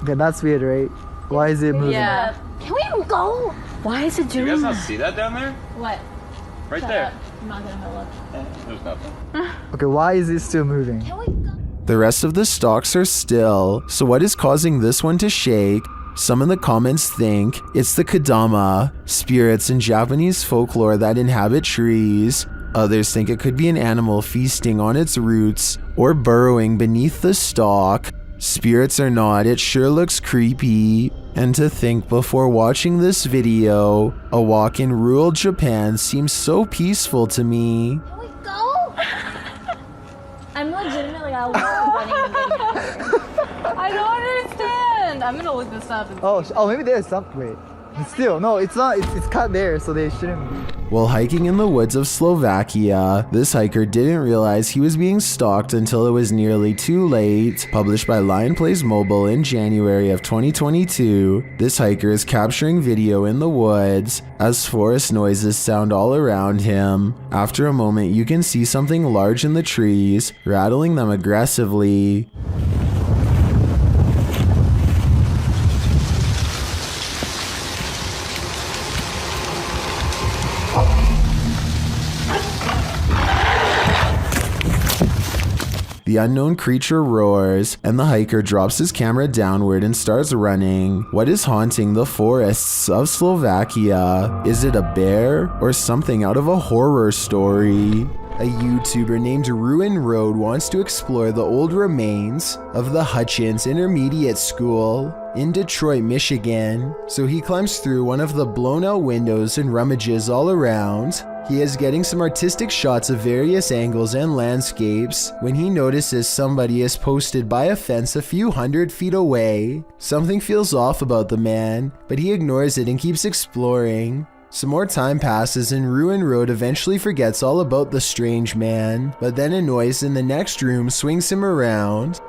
Okay, that's weird, right? Why is it moving? Yeah. Can we go? Why is it doing You guys that? not see that down there? What? Right Shut there. up. I'm not gonna look. There's nothing. Okay, why is it still moving? The rest of the stalks are still, so what is causing this one to shake? Some in the comments think it's the Kadama, spirits in Japanese folklore that inhabit trees. Others think it could be an animal feasting on its roots or burrowing beneath the stalk. Spirits or not, it sure looks creepy. And to think before watching this video, a walk in rural Japan seems so peaceful to me. Can we go? I'm legitimately running the I don't understand. I'm gonna look this up. Oh, maybe there's something. Wait. Still, no, it's not. It's cut there, so they shouldn't be. While hiking in the woods of Slovakia, this hiker didn't realize he was being stalked until it was nearly too late. Published by Lion Plays Mobile in January of 2022, this hiker is capturing video in the woods as forest noises sound all around him. After a moment, you can see something large in the trees, rattling them aggressively. The unknown creature roars, and the hiker drops his camera downward and starts running. What is haunting the forests of Slovakia? Is it a bear or something out of a horror story? A YouTuber named Ruin Road wants to explore the old remains of the Hutchins Intermediate School in Detroit, Michigan. So he climbs through one of the blown out windows and rummages all around. He is getting some artistic shots of various angles and landscapes when he notices somebody is posted by a fence a few hundred feet away. Something feels off about the man, but he ignores it and keeps exploring. Some more time passes and Ruin Road eventually forgets all about the strange man, but then a noise in the next room swings him around.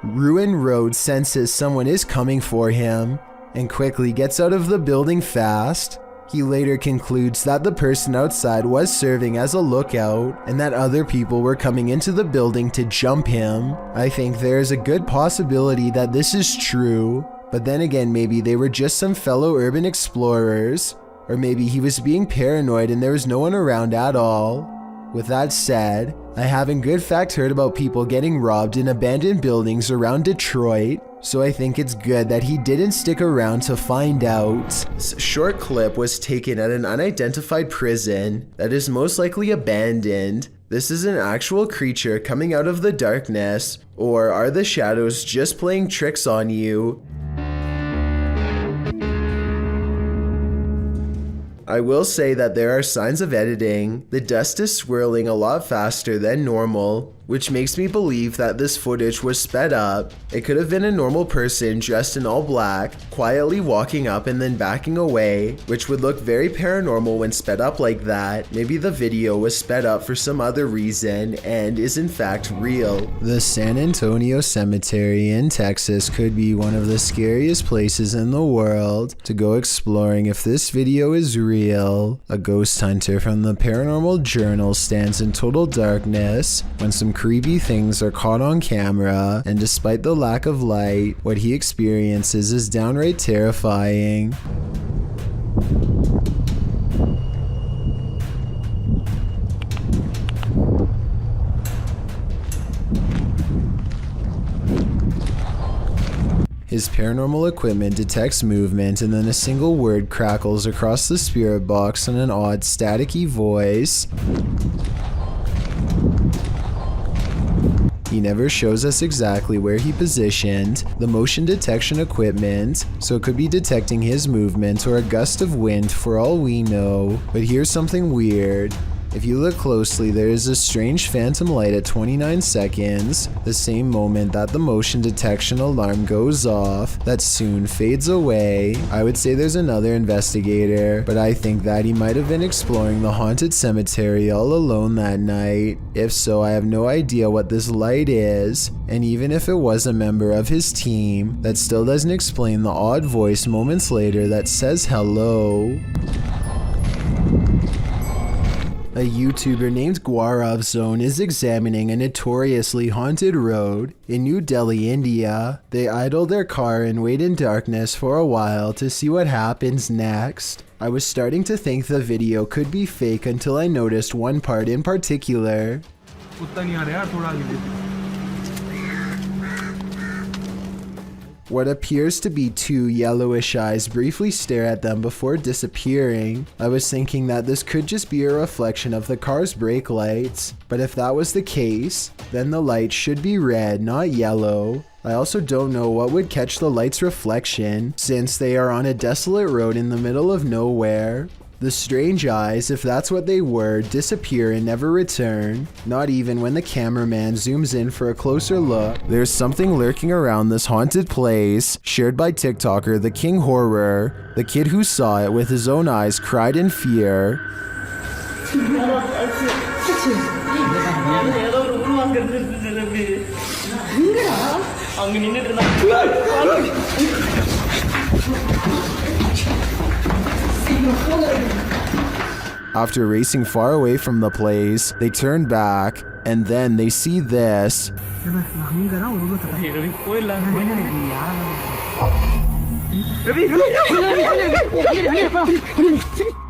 Ruin Road senses someone is coming for him and quickly gets out of the building fast. He later concludes that the person outside was serving as a lookout and that other people were coming into the building to jump him. I think there is a good possibility that this is true, but then again maybe they were just some fellow urban explorers, or maybe he was being paranoid and there was no one around at all. With that said, I have in good fact heard about people getting robbed in abandoned buildings around Detroit, so I think it's good that he didn't stick around to find out. This short clip was taken at an unidentified prison that is most likely abandoned. This is an actual creature coming out of the darkness, or are the shadows just playing tricks on you? I will say that there are signs of editing. The dust is swirling a lot faster than normal. which makes me believe that this footage was sped up. It could have been a normal person dressed in all black, quietly walking up and then backing away, which would look very paranormal when sped up like that. Maybe the video was sped up for some other reason and is in fact real. The San Antonio Cemetery in Texas could be one of the scariest places in the world to go exploring if this video is real. A ghost hunter from the Paranormal Journal stands in total darkness when some creepy things are caught on camera, and despite the lack of light, what he experiences is downright terrifying. His paranormal equipment detects movement, and then a single word crackles across the spirit box in an odd staticky voice. He never shows us exactly where he positioned the motion detection equipment, so it could be detecting his movement or a gust of wind for all we know. But here's something weird. If you look closely, there is a strange phantom light at 29 seconds, the same moment that the motion detection alarm goes off, that soon fades away. I would say there's another investigator, but I think that he might have been exploring the haunted cemetery all alone that night. If so, I have no idea what this light is, and even if it was a member of his team, that still doesn't explain the odd voice moments later that says hello. A YouTuber named Gaurav Zone is examining a notoriously haunted road in New Delhi, India. They idle their car and wait in darkness for a while to see what happens next. I was starting to think the video could be fake until I noticed one part in particular. What appears to be two yellowish eyes briefly stare at them before disappearing. I was thinking that this could just be a reflection of the car's brake lights, but if that was the case, then the light should be red, not yellow. I also don't know what would catch the light's reflection, since they are on a desolate road in the middle of nowhere. The strange eyes, if that's what they were, disappear and never return, not even when the cameraman zooms in for a closer look. There's something lurking around this haunted place, shared by TikToker The King Horror. The kid who saw it with his own eyes cried in fear. After racing far away from the place, they turn back, and then they see this.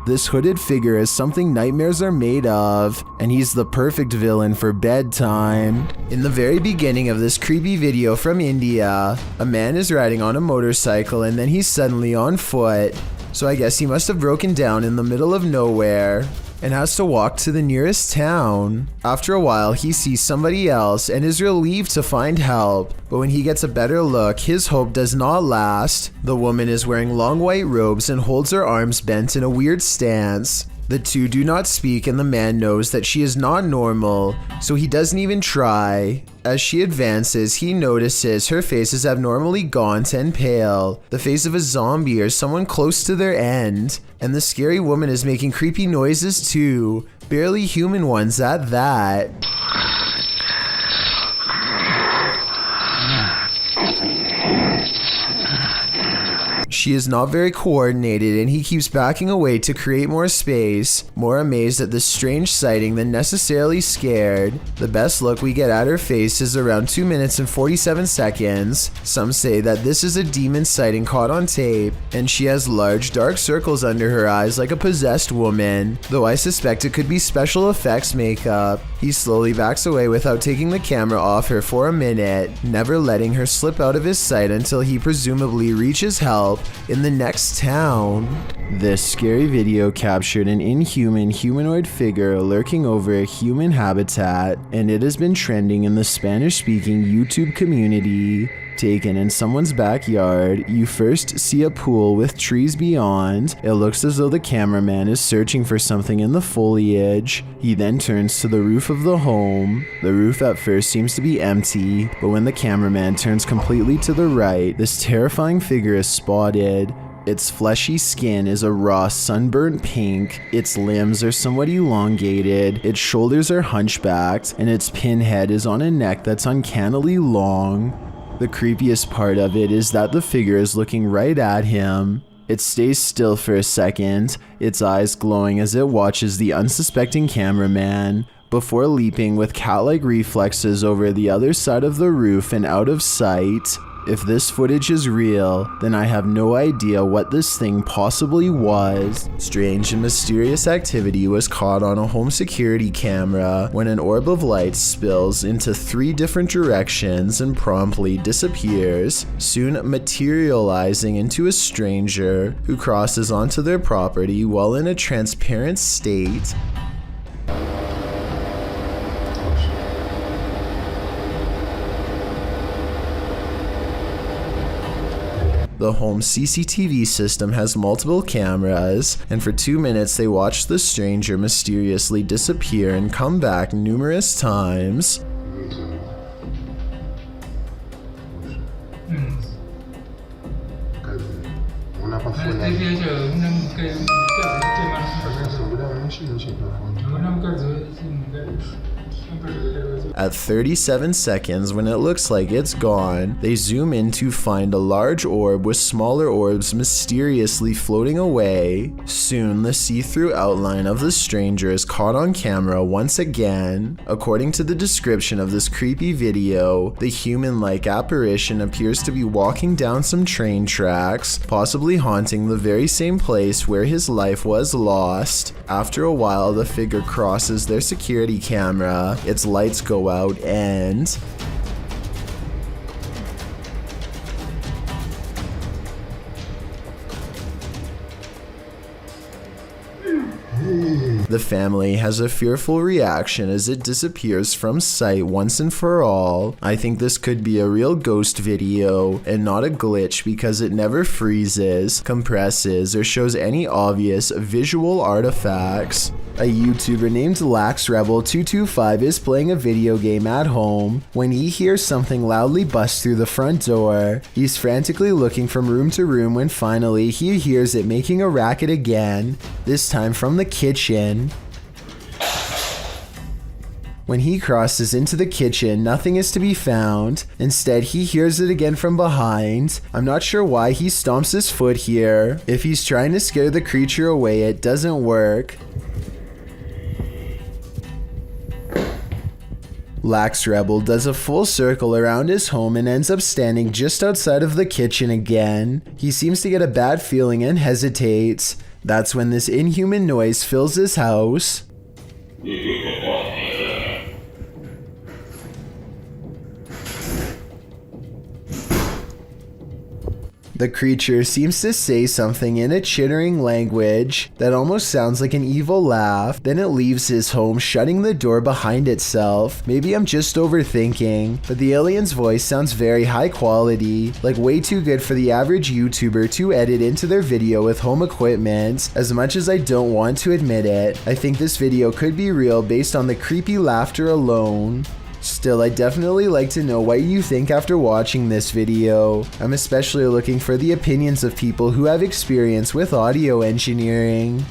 This hooded figure is something nightmares are made of, and he's the perfect villain for bedtime. In the very beginning of this creepy video from India, a man is riding on a motorcycle and then he's suddenly on foot. So I guess he must have broken down in the middle of nowhere and has to walk to the nearest town. After a while, he sees somebody else and is relieved to find help. But when he gets a better look, his hope does not last. The woman is wearing long white robes and holds her arms bent in a weird stance. The two do not speak, and the man knows that she is not normal, so he doesn't even try. As she advances, he notices her face is abnormally gaunt and pale, the face of a zombie or someone close to their end, and the scary woman is making creepy noises too, barely human ones at that. She is not very coordinated, and he keeps backing away to create more space, more amazed at this strange sighting than necessarily scared. The best look we get at her face is around 2 minutes and 47 seconds. Some say that this is a demon sighting caught on tape, and she has large dark circles under her eyes like a possessed woman, though I suspect it could be special effects makeup. He slowly backs away without taking the camera off her for a minute, never letting her slip out of his sight until he presumably reaches help in the next town. This scary video captured an inhuman humanoid figure lurking over a human habitat, and it has been trending in the Spanish-speaking YouTube community. taken in someone's backyard. You first see a pool with trees beyond. It looks as though the cameraman is searching for something in the foliage. He then turns to the roof of the home. The roof at first seems to be empty, but when the cameraman turns completely to the right, this terrifying figure is spotted. Its fleshy skin is a raw sunburnt pink, its limbs are somewhat elongated, its shoulders are hunchbacked, and its pinhead is on a neck that's uncannily long. The creepiest part of it is that the figure is looking right at him. It stays still for a second, its eyes glowing as it watches the unsuspecting cameraman, before leaping with cat-like reflexes over the other side of the roof and out of sight. If this footage is real, then I have no idea what this thing possibly was. Strange and mysterious activity was caught on a home security camera when an orb of light spills into 3 different directions and promptly disappears, soon materializing into a stranger who crosses onto their property while in a transparent state. The home CCTV system has multiple cameras, and for 2 minutes they watch the stranger mysteriously disappear and come back numerous times. At 37 seconds, when it looks like it's gone, they zoom in to find a large orb with smaller orbs mysteriously floating away. Soon, the see-through outline of the stranger is caught on camera once again. According to the description of this creepy video, the human-like apparition appears to be walking down some train tracks, possibly haunting the very same place where his life was lost. After a while, the figure crosses their security camera, its lights go out, and the family has a fearful reaction as it disappears from sight once and for all. I think this could be a real ghost video and not a glitch because it never freezes, compresses, or shows any obvious visual artifacts. A YouTuber named LaxRebel225 is playing a video game at home when he hears something loudly bust through the front door. He's frantically looking from room to room when finally he hears it making a racket again, this time from the kitchen. When he crosses into the kitchen, nothing is to be found. Instead, he hears it again from behind. I'm not sure why he stomps his foot here. If he's trying to scare the creature away, it doesn't work. LaxRebel does a full circle around his home and ends up standing just outside of the kitchen again. He seems to get a bad feeling and hesitates. That's when this inhuman noise fills his house. The creature seems to say something in a chittering language that almost sounds like an evil laugh. Then it leaves his home, shutting the door behind itself. Maybe I'm just overthinking, but the alien's voice sounds very high quality, like way too good for the average YouTuber to edit into their video with home equipment. As much as I don't want to admit it, I think this video could be real based on the creepy laughter alone. Still, I'd definitely like to know what you think after watching this video. I'm especially looking for the opinions of people who have experience with audio engineering.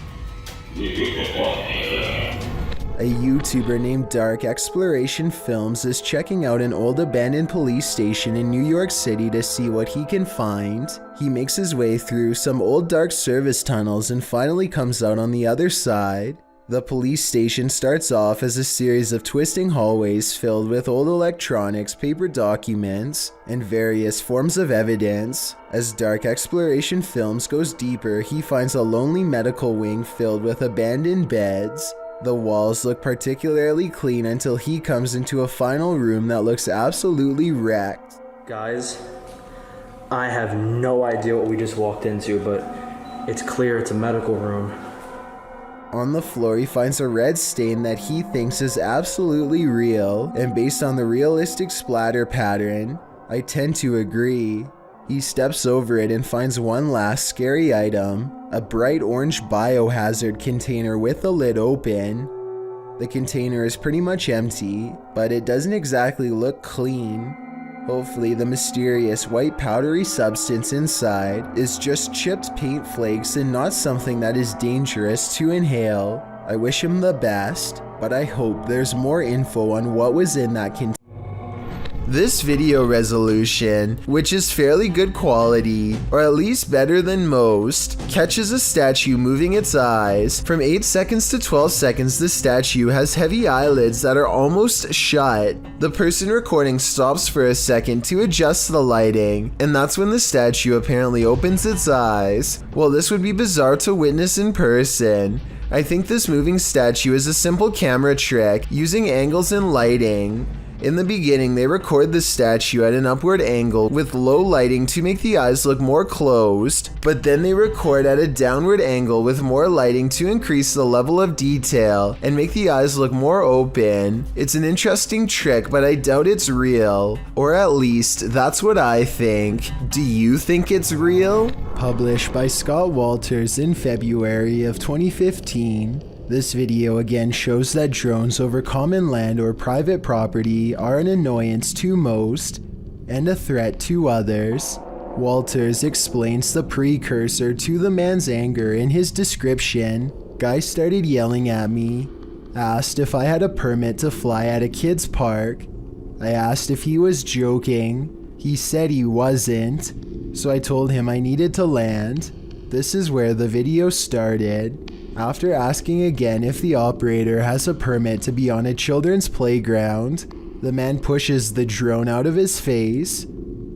A YouTuber named Dark Exploration Films is checking out an old abandoned police station in New York City to see what he can find. He makes his way through some old dark service tunnels and finally comes out on the other side. The police station starts off as a series of twisting hallways filled with old electronics, paper documents, and various forms of evidence. As Dark Exploration Films goes deeper, he finds a lonely medical wing filled with abandoned beds. The walls look particularly clean until he comes into a final room that looks absolutely wrecked. Guys, I have no idea what we just walked into, but it's clear it's a medical room. On the floor, he finds a red stain that he thinks is absolutely real, and based on the realistic splatter pattern, I tend to agree. He steps over it and finds one last scary item, a bright orange biohazard container with the lid open. The container is pretty much empty, but it doesn't exactly look clean. Hopefully the mysterious white powdery substance inside is just chipped paint flakes and not something that is dangerous to inhale. I wish him the best, but I hope there's more info on what was in that container. This video resolution, which is fairly good quality, or at least better than most, catches a statue moving its eyes. From 8 seconds to 12 seconds, the statue has heavy eyelids that are almost shut. The person recording stops for a second to adjust the lighting, and that's when the statue apparently opens its eyes. Well, this would be bizarre to witness in person. I think this moving statue is a simple camera trick using angles and lighting. In the beginning, they record the statue at an upward angle with low lighting to make the eyes look more closed, but then they record at a downward angle with more lighting to increase the level of detail and make the eyes look more open. It's an interesting trick, but I doubt it's real. Or at least, that's what I think. Do you think it's real? Published by Scott Walters in February of 2015. This video again shows that drones over common land or private property are an annoyance to most and a threat to others. Walters explains the precursor to the man's anger in his description. Guy started yelling at me, asked if I had a permit to fly at a kid's park. I asked if he was joking. He said he wasn't, so I told him I needed to land. This is where the video started. After asking again if the operator has a permit to be on a children's playground, the man pushes the drone out of his face.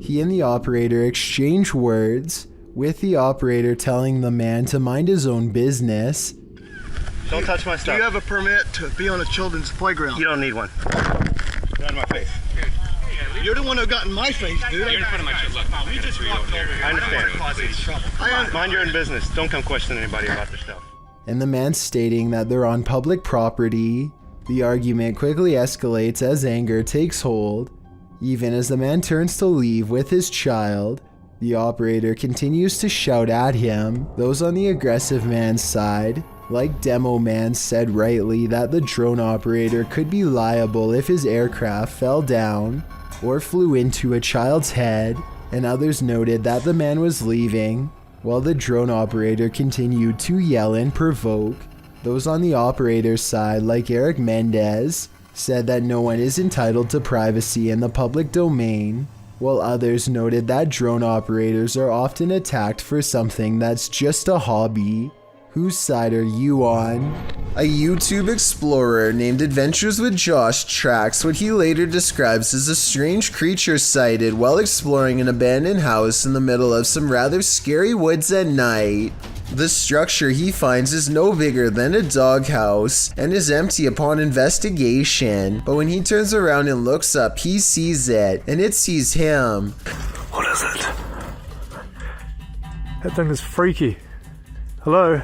He and the operator exchange words, with the operator telling the man to mind his own business. Don't touch my stuff. Do you have a permit to be on a children's playground? You don't need one. Get out of my face. You're the one who got in my face, dude. You're in front of my shit. Look, we just walked over here. I understand. Mind your own business. Don't come question anybody about their stuff. And the man stating that they're on public property. The argument quickly escalates as anger takes hold. Even as the man turns to leave with his child, the operator continues to shout at him. Those on the aggressive man's side, like Demo Man, said rightly that the drone operator could be liable if his aircraft fell down or flew into a child's head, and others noted that the man was leaving, while the drone operator continued to yell and provoke. Those on the operator's side, like Eric Mendez, said that no one is entitled to privacy in the public domain, while others noted that drone operators are often attacked for something that's just a hobby. Whose side are you on? A YouTube explorer named Adventures with Josh tracks what he later describes as a strange creature sighted while exploring an abandoned house in the middle of some rather scary woods at night. The structure he finds is no bigger than a doghouse and is empty upon investigation, but when he turns around and looks up, he sees it, and it sees him. What is it? That thing is freaky. Hello?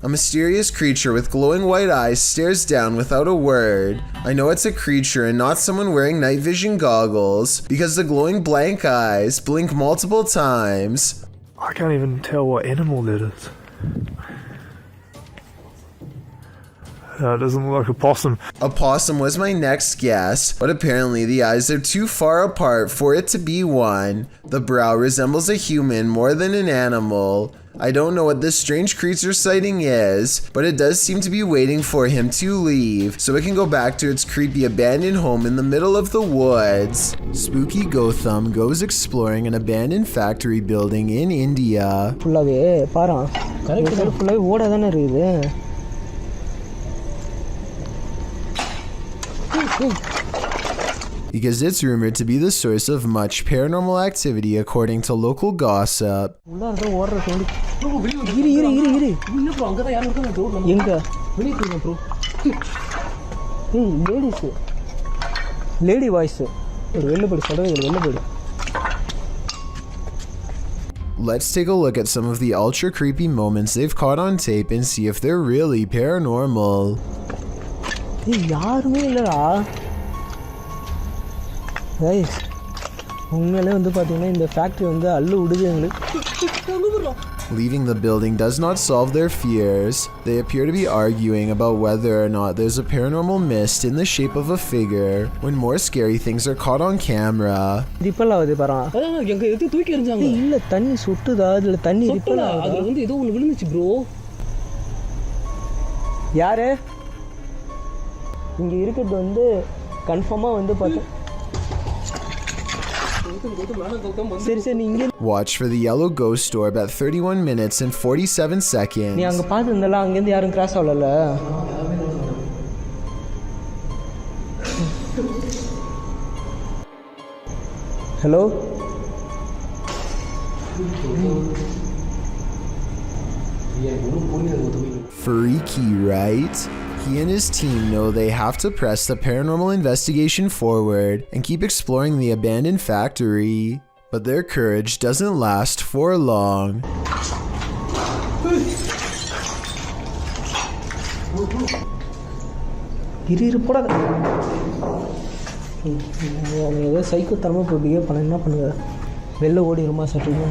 A mysterious creature with glowing white eyes stares down without a word. I know it's a creature and not someone wearing night vision goggles, because the glowing blank eyes blink multiple times. I can't even tell what animal that is. It doesn't look like a possum. A possum was my next guess, but apparently the eyes are too far apart for it to be one. The brow resembles a human more than an animal. I don't know what this strange creature sighting is, but it does seem to be waiting for him to leave, so it can go back to its creepy abandoned home in the middle of the woods. Spooky Gotham goes exploring an abandoned factory building in India. Because it's rumored to be the source of much paranormal activity according to local gossip. Lady voice. Let's take a look at some of the ultra creepy moments they've caught on tape and see if they're really paranormal. Guys, உண்மையிலே வந்து பார்த்தீங்கன்னா இந்த factory வந்து அள்ளு விடுது எங்களுக்கு. Leaving the building does not solve their fears. They appear to be arguing about whether or not there's a paranormal mist in the shape of a figure when more scary things are caught on camera. Ripple ஆகுது பாரா. எங்க எது தூக்கி எறிஞ்சாங்க? இல்ல தண்ணி சுட்டுதா அதுல தண்ணி ripple ஆகுது. அது வந்து ஏதோ ஒன்னு விழுந்துச்சு ப்ரோ. யாரு? இங்க இருக்குது வந்து கன்ஃபார்மா வந்து பார்த்தா Watch for the yellow ghost orb at 31 minutes and 47 seconds. நீ அங்க பாத்துந்தல அங்க இருந்து யாரும் கிராஸ் ஆவலல. Hello Freaky, right? He and his team know they have to press the paranormal investigation forward and keep exploring the abandoned factory, but their courage doesn't last for long. இரு போடாத. அவங்க ஏதோ சைக்கோ தரமா போய் behave பண்ண என்ன பண்ணுங்க? வெளில ஓடிடுமா சட்டுமா?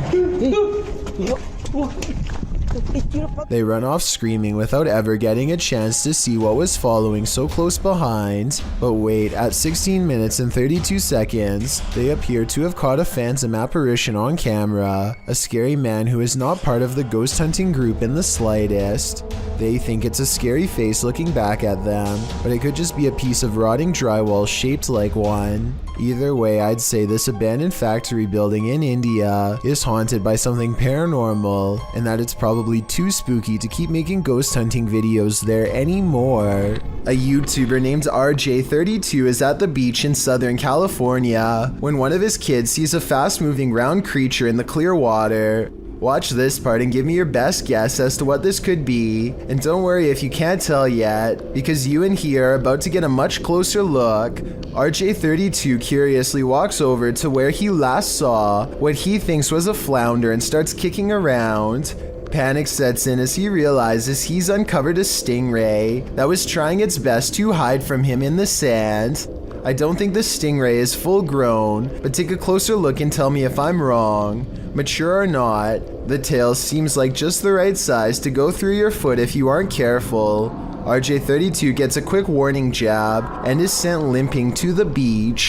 They run off screaming without ever getting a chance to see what was following so close behind. But wait, at 16 minutes and 32 seconds, they appear to have caught a phantom apparition on camera, a scary man who is not part of the ghost hunting group in the slightest. They think it's a scary face looking back at them, but it could just be a piece of rotting drywall shaped like one. Either way, I'd say this abandoned factory building in India is haunted by something paranormal, and that it's probably too spooky to keep making ghost hunting videos there anymore. A YouTuber named RJ32 is at the beach in Southern California when one of his kids sees a fast-moving round creature in the clear water. Watch this part and give me your best guess as to what this could be. And don't worry if you can't tell yet, because you and he are about to get a much closer look. RJ32 curiously walks over to where he last saw what he thinks was a flounder and starts kicking around. Panic sets in as he realizes he's uncovered a stingray that was trying its best to hide from him in the sand. I don't think the stingray is full grown, but take a closer look and tell me if I'm wrong. Mature or not, the tail seems like just the right size to go through your foot if you aren't careful. RJ32 gets a quick warning jab and is sent limping to the beach.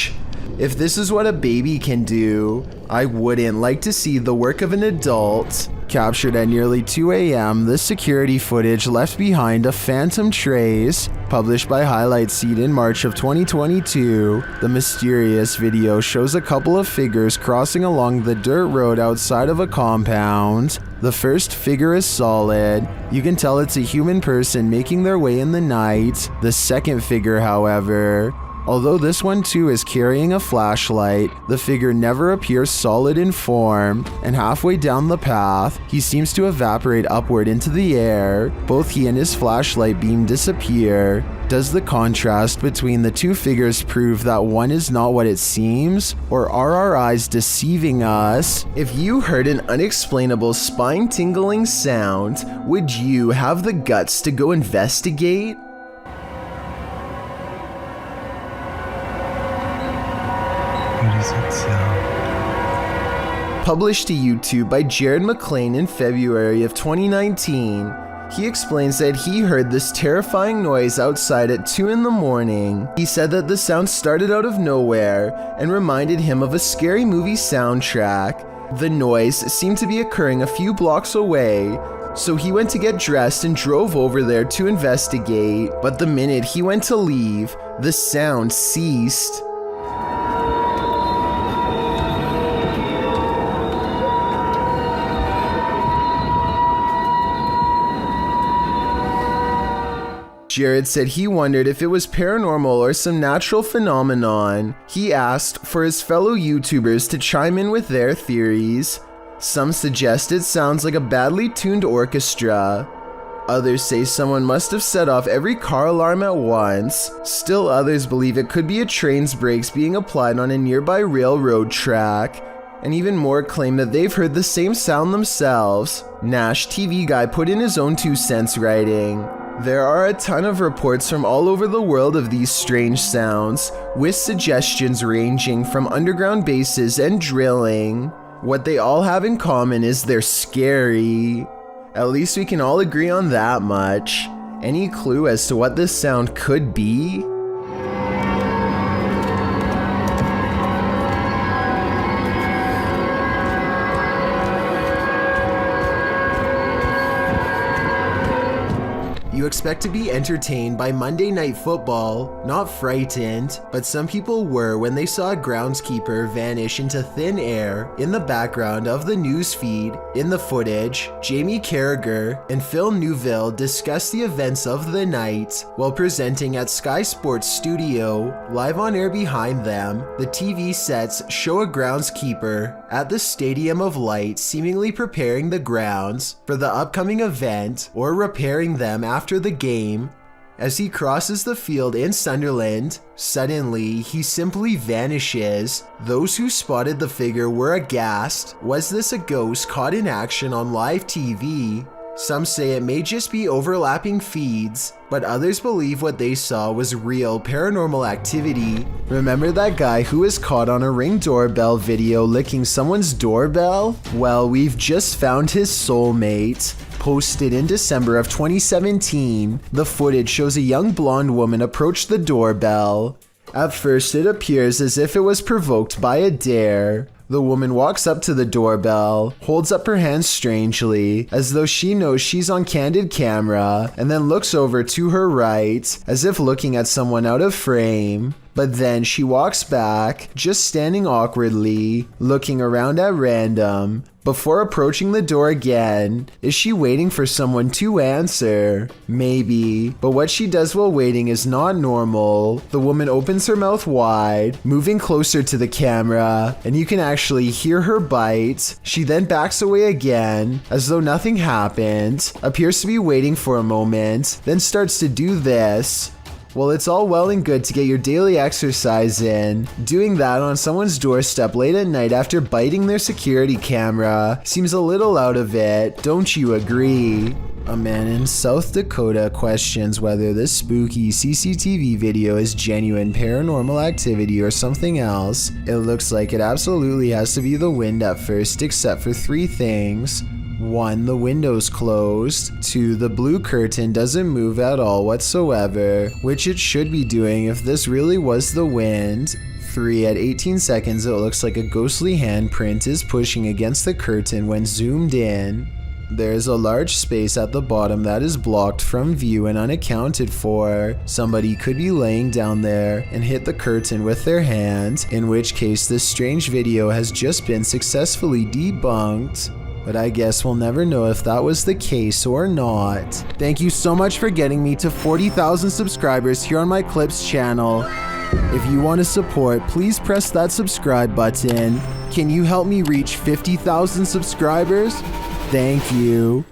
If this is what a baby can do, I wouldn't like to see the work of an adult. Captured at nearly 2 a.m., this security footage left behind a phantom trace. Published by Highlight Seed in March of 2022, the mysterious video shows a couple of figures crossing along the dirt road outside of a compound. The first figure is solid. You can tell it's a human person making their way in the night. The second figure, however, although this one too is carrying a flashlight, the figure never appears solid in form, and halfway down the path, he seems to evaporate upward into the air. Both he and his flashlight beam disappear. Does the contrast between the two figures prove that one is not what it seems, or are our eyes deceiving us? If you heard an unexplainable spine-tingling sound, would you have the guts to go investigate? Published to YouTube by Jared McLean in February of 2019, he explains that he heard this terrifying noise outside at 2 in the morning. He said that the sound started out of nowhere and reminded him of a scary movie soundtrack. The noise seemed to be occurring a few blocks away, so he went to get dressed and drove over there to investigate. But the minute he went to leave, the sound ceased. Jared said he wondered if it was paranormal or some natural phenomenon. He asked for his fellow YouTubers to chime in with their theories. Some suggest it sounds like a badly tuned orchestra. Others say someone must have set off every car alarm at once. Still others believe it could be a train's brakes being applied on a nearby railroad track. And even more claim that they've heard the same sound themselves. Nash TV Guy put in his own 2 cents writing, There are a ton of reports from all over the world of these strange sounds, with suggestions ranging from underground bases and drilling. What they all have in common is they're scary. At least we can all agree on that much. Any clue as to what this sound could be? You expect to be entertained by Monday Night Football, not frightened, but some people were when they saw a groundskeeper vanish into thin air in the background of the news feed. In the footage, Jamie Carragher and Phil Neuville discuss the events of the night while presenting at Sky Sports Studio. Live on air behind them, the TV sets show a groundskeeper at the Stadium of Light seemingly preparing the grounds for the upcoming event or repairing them after the game. As he crosses the field in Sunderland, suddenly he simply vanishes. Those who spotted the figure were aghast. Was this a ghost caught in action on live TV? Some say it may just be overlapping feeds, but others believe what they saw was real paranormal activity. Remember that guy who was caught on a Ring doorbell video licking someone's doorbell? Well, we've just found his soulmate. Posted in December of 2017, the footage shows a young blonde woman approach the doorbell. At first, it appears as if it was provoked by a dare. The woman walks up to the doorbell, holds up her hands strangely, as though she knows she's on candid camera, and then looks over to her right, as if looking at someone out of frame. But then she walks back, just standing awkwardly, looking around at random, before approaching the door again. Is she waiting for someone to answer? Maybe, but what she does while waiting is not normal. The woman opens her mouth wide, moving closer to the camera, and you can actually hear her bite. She then backs away again, as though nothing happened, appears to be waiting for a moment, then starts to do this. Well, it's all well and good to get your daily exercise in. Doing that on someone's doorstep late at night after biting their security camera seems a little out of it, don't you agree? A man in South Dakota questions whether this spooky CCTV video is genuine paranormal activity or something else. It looks like it absolutely has to be the wind at first, except for 3 things. 1. The window's closed. 2. The blue curtain doesn't move at all whatsoever, which it should be doing if this really was the wind. 3. At 18 seconds, it looks like a ghostly handprint is pushing against the curtain when zoomed in. There is a large space at the bottom that is blocked from view and unaccounted for. Somebody could be laying down there and hit the curtain with their hand, in which case this strange video has just been successfully debunked. But I guess we'll never know if that was the case or not. Thank you so much for getting me to 40,000 subscribers here on my Clips channel. If you want to support, please press that subscribe button. Can you help me reach 50,000 subscribers? Thank you.